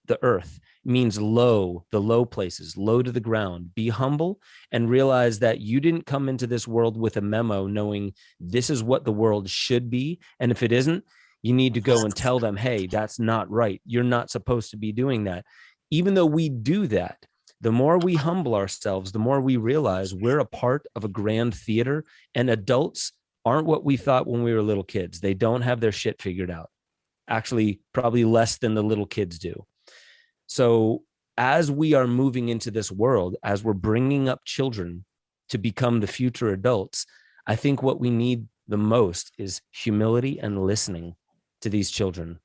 the earth, means low, the low places, low to the ground. Be humble and realize that you didn't come into this world with a memo knowing this is what the world should be. And if it isn't, you need to go and tell them, hey, that's not right. You're not supposed to be doing that. Even though we do that, the more we humble ourselves, the more we realize we're a part of a grand theater, and adults aren't what we thought when we were little kids. They don't have their shit figured out. Actually, probably less than the little kids do. So as we are moving into this world, as we're bringing up children to become the future adults, I think what we need the most is humility and listening to these children.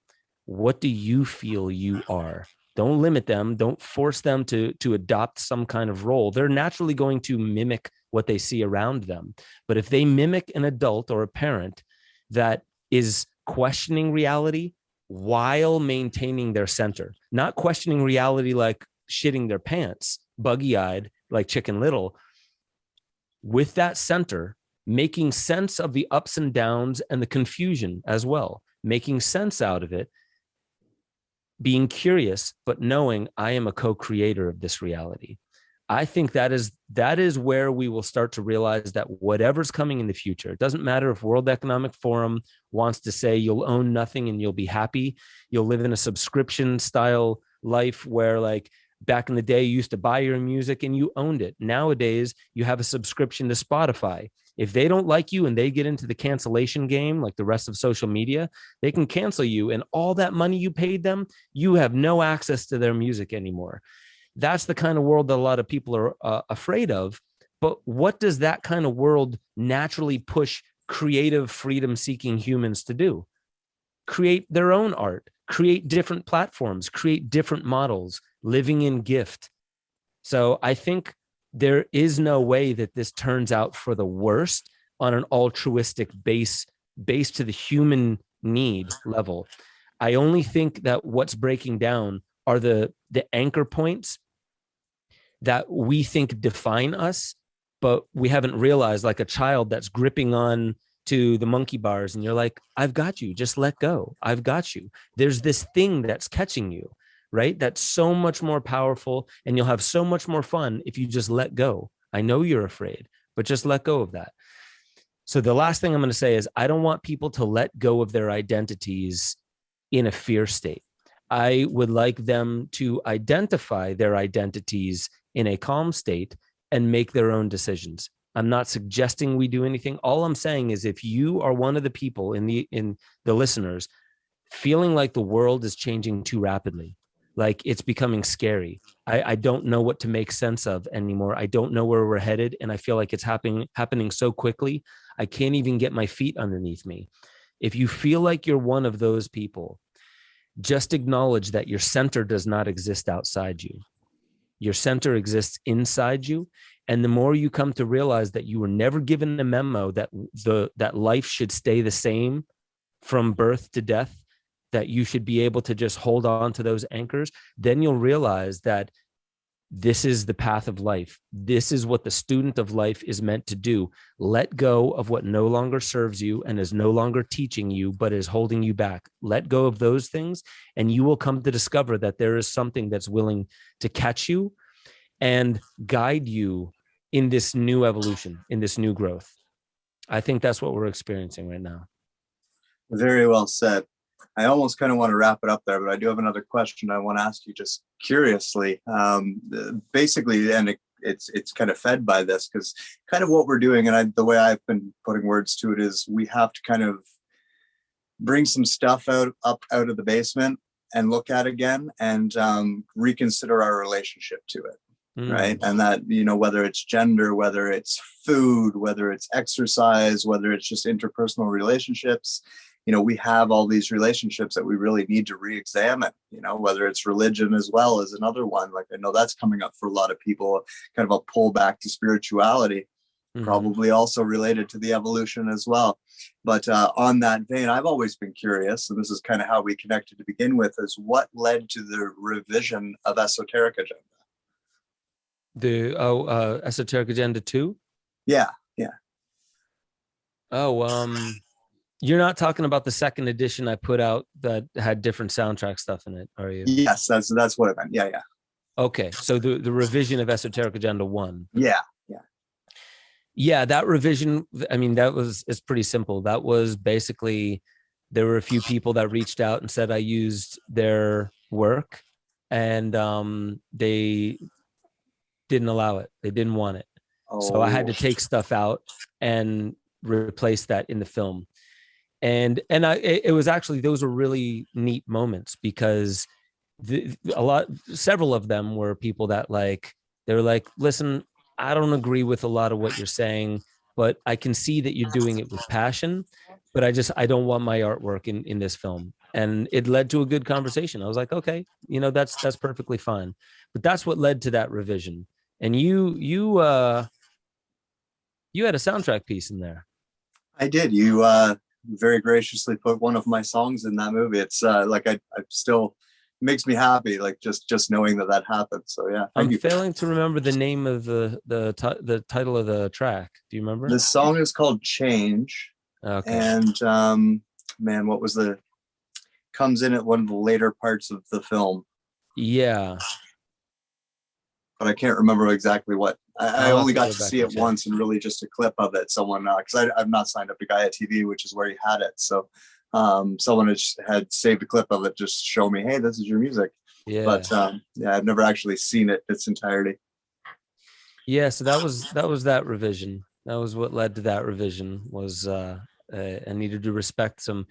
What do you feel you are? Don't limit them. Don't force them to adopt some kind of role. They're naturally going to mimic what they see around them. But if they mimic an adult or a parent that is questioning reality while maintaining their center, not questioning reality like shitting their pants, buggy-eyed like Chicken Little, with that center, making sense of the ups and downs and the confusion as well, making sense out of it, being curious, but knowing I am a co-creator of this reality. I think that is where we will start to realize that whatever's coming in the future, it doesn't matter if World Economic Forum wants to say you'll own nothing and you'll be happy. You'll live in a subscription style life where, like, back in the day, you used to buy your music and you owned it. Nowadays, you have a subscription to Spotify. If they don't like you and they get into the cancellation game, like the rest of social media, they can cancel you, and all that money you paid them, you have no access to their music anymore. That's the kind of world that a lot of people are afraid of. But what does that kind of world naturally push creative, freedom-seeking humans to do? Create their own art, create different platforms, create different models, living in gift. So I think there is no way that this turns out for the worst on an altruistic base, based to the human need level. I only think that what's breaking down are the anchor points that we think define us, but we haven't realized, like a child that's gripping on to the monkey bars and you're like, I've got you, just let go. I've got you. There's this thing that's catching you, right? That's so much more powerful, and you'll have so much more fun if you just let go. I know you're afraid, but just let go of that. So the last thing I'm going to say is I don't want people to let go of their identities in a fear state. I would like them to identify their identities in a calm state and make their own decisions. I'm not suggesting we do anything. All I'm saying is if you are one of the people in the listeners feeling like the world is changing too rapidly, like it's becoming scary, I don't know what to make sense of anymore. I don't know where we're headed, and I feel like it's happening so quickly, I can't even get my feet underneath me. If you feel like you're one of those people, just acknowledge that your center does not exist outside you. Your center exists inside you. And the more you come to realize that you were never given a memo that that life should stay the same from birth to death, that you should be able to just hold on to those anchors, then you'll realize that this is the path of life. This is what the student of life is meant to do. Let go of what no longer serves you and is no longer teaching you, but is holding you back. Let go of those things, and you will come to discover that there is something that's willing to catch you and guide you in this new evolution, in this new growth. I think that's what we're experiencing right now. Very well said. I almost kind of want to wrap it up there, but I do have another question I want to ask you just curiously. Basically, and it's kind of fed by this, because kind of what we're doing, and the way I've been putting words to it, is we have to kind of bring some stuff up out of the basement and look at again, and reconsider our relationship to it. Right. And that, whether it's gender, whether it's food, whether it's exercise, whether it's just interpersonal relationships, we have all these relationships that we really need to re-examine, whether it's religion as well as another one. Like, I know that's coming up for a lot of people, kind of a pullback to spirituality, probably also related to the evolution as well. But on that vein, I've always been curious, and this is kind of how we connected to begin with, is what led to the revision of Esoteric Agenda? The Esoteric Agenda 2? Yeah. Oh, You're not talking about the second edition I put out that had different soundtrack stuff in it, are you? Yes, that's what I meant. Yeah, yeah, Okay, so the revision of Esoteric Agenda 1. yeah, yeah. Yeah, that revision, I mean, it's pretty simple. That was basically, there were a few people that reached out and said I used their work, and they didn't allow it. They didn't want it. So I had Oh, to take stuff out and replace that in the film. And it was actually, those were really neat moments, because several of them were people that, like, they were like, listen, I don't agree with a lot of what you're saying, but I can see that you're doing it with passion, but I don't want my artwork in this film. And it led to a good conversation. I was like, okay, that's perfectly fine. But that's what led to that revision. And you had a soundtrack piece in there. I did. You very graciously put one of my songs in that movie. It's like I still makes me happy, like just knowing that happened. So yeah, thank I'm you for that. failing to remember the name of the title of the track. Do you remember? This song is called Change, Okay. and man, what was the comes in at one of the later parts of the film, Yeah. but I can't remember exactly what. I I'll have only to got go to back see and it check. once, and really just a clip of it. Someone, because I've not signed up to Gaia TV, which is where he had it. So someone had saved a clip of it, just show me, hey, this is your music. Yeah. But yeah, I've never actually seen it its entirety. Yeah. So that revision. That was what led to that revision. Was I needed to respect some.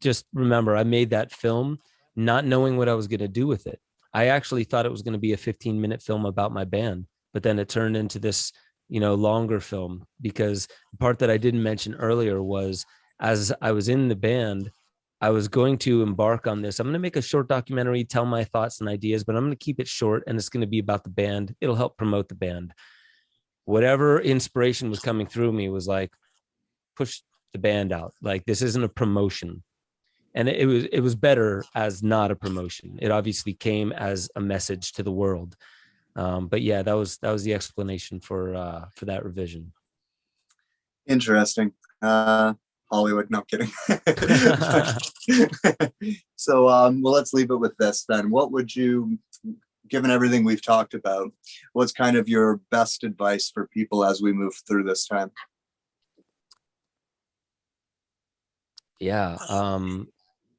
Just remember, I made that film not knowing what I was going to do with it. I actually thought it was going to be a 15-minute film about my band, but then it turned into this, longer film, because the part that I didn't mention earlier was, as I was in the band, I was going to embark on this. I'm going to make a short documentary, tell my thoughts and ideas, but I'm going to keep it short, and it's going to be about the band. It'll help promote the band. Whatever inspiration was coming through me was like, push the band out. Like, this isn't a promotion. And it was better as not a promotion. It obviously came as a message to the world. But yeah, that was the explanation for that revision. Interesting. Hollywood, no kidding. So well, let's leave it with this then. What would you, given everything we've talked about, what's kind of your best advice for people as we move through this time? Yeah.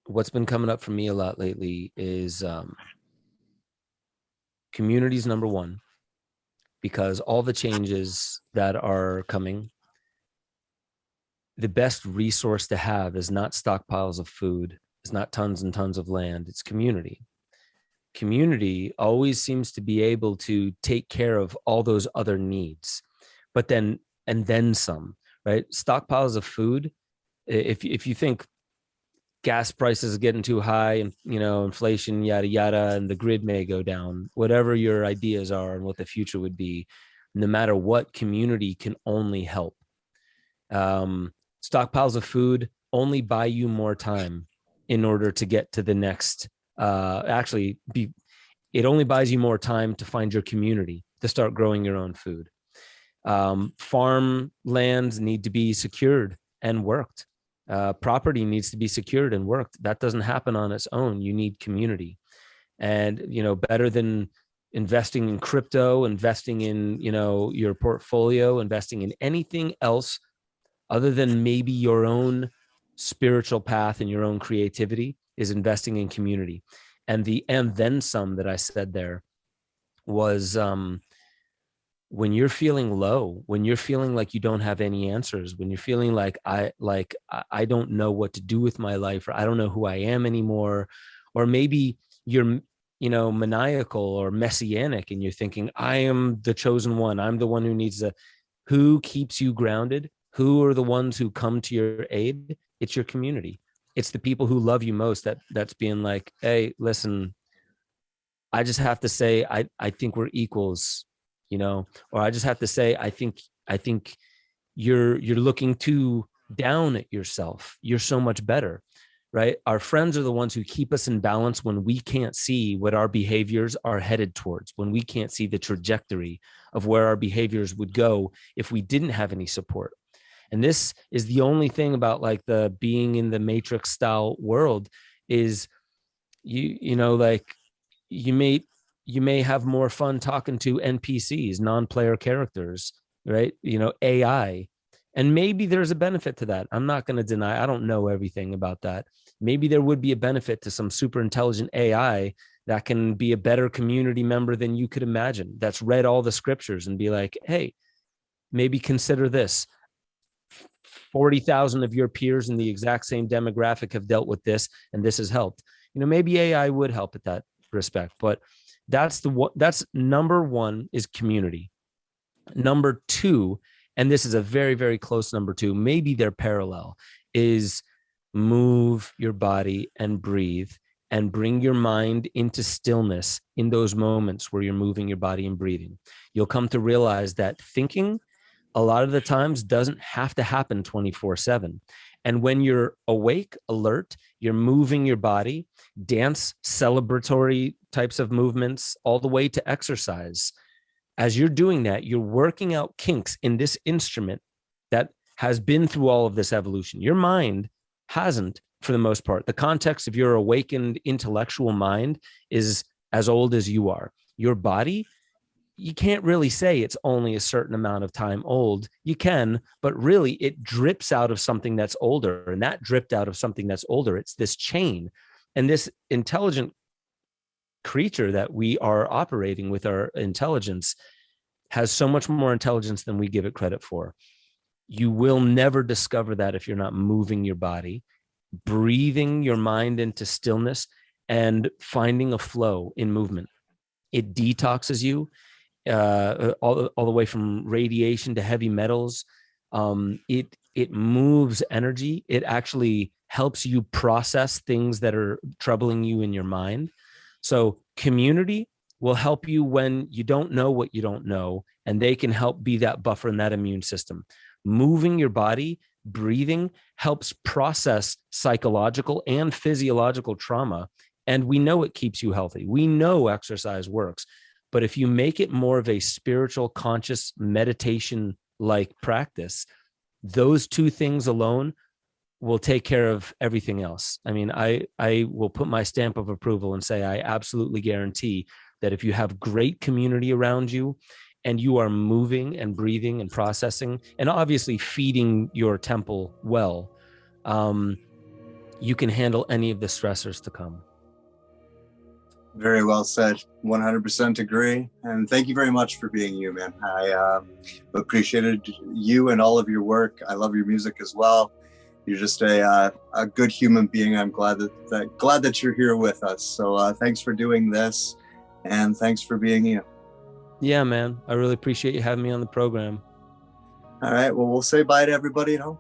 What's been coming up for me a lot lately is community's number one, because all the changes that are coming, the best resource to have is not stockpiles of food, it's not tons and tons of land, it's community. Community always seems to be able to take care of all those other needs, but then some, right? Stockpiles of food, if you think gas prices are getting too high, and inflation, yada yada, and the grid may go down, whatever your ideas are and what the future would be, no matter what, community can only help. Stockpiles of food only buy you more time in order to get to the next. It only buys you more time to find your community, to start growing your own food. Farm lands need to be secured and worked. Property needs to be secured and worked. That doesn't happen on its own. You need community. And better than investing in crypto, investing in your portfolio, investing in anything else other than maybe your own spiritual path and your own creativity, is investing in community. And then some that I said there was, when you're feeling low, when you're feeling like you don't have any answers, when you're feeling like I don't know what to do with my life, or I don't know who I am anymore, or maybe you're maniacal or messianic, and you're thinking, I am the chosen one, I'm the one who needs to. Who keeps you grounded? Who are the ones who come to your aid? It's your community. It's the people who love you most that's being like, hey, listen, I just have to say, I think we're equals, or I just have to say, I think you're looking too down at yourself. You're so much better, right? Our friends are the ones who keep us in balance when we can't see what our behaviors are headed towards, when we can't see the trajectory of where our behaviors would go if we didn't have any support. And this is the only thing about like the being in the Matrix style world is you know, like you may have more fun talking to NPCs, non-player characters, right? You know, AI. And maybe there's a benefit to that. I'm not going to deny, I don't know everything about that. Maybe there would be a benefit to some super intelligent AI that can be a better community member than you could imagine, that's read all the scriptures and be like, hey, maybe consider this. 40,000 of your peers in the exact same demographic have dealt with this, and this has helped. You know, maybe AI would help at that respect, but that's number one is community. Number two, and this is a very, very close number two, maybe they're parallel, is move your body and breathe and bring your mind into stillness in those moments where you're moving your body and breathing. You'll come to realize that thinking a lot of the times doesn't have to happen 24/7. And when you're awake, alert, you're moving your body, dance, celebratory types of movements, all the way to exercise. As you're doing that, you're working out kinks in this instrument that has been through all of this evolution. Your mind hasn't, for the most part. The context of your awakened intellectual mind is as old as you are. Your body, you can't really say it's only a certain amount of time old. You can, but really it drips out of something that's older, and that dripped out of something that's older. It's this chain, and this intelligent creature that we are operating with, our intelligence, has so much more intelligence than we give it credit for. You will never discover that if you're not moving your body, breathing your mind into stillness, and finding a flow in movement. It detoxes you, all the way from radiation to heavy metals. It moves energy. It actually helps you process things that are troubling you in your mind. So community will help you when you don't know what you don't know, and they can help be that buffer in that immune system. Moving your body, breathing, helps process psychological and physiological trauma. And we know it keeps you healthy. We know exercise works. But if you make it more of a spiritual, conscious meditation like practice, those two things alone will take care of everything else. I mean, I will put my stamp of approval and say I absolutely guarantee that if you have great community around you and you are moving and breathing and processing and obviously feeding your temple well, you can handle any of the stressors to come. Very well said. 100% agree. And thank you very much for being you, man. I appreciated you and all of your work. I love your music as well. You're just a good human being. I'm glad that you're here with us. So thanks for doing this, and thanks for being you. Yeah, man. I really appreciate you having me on the program. All right. Well, we'll say bye to everybody at home.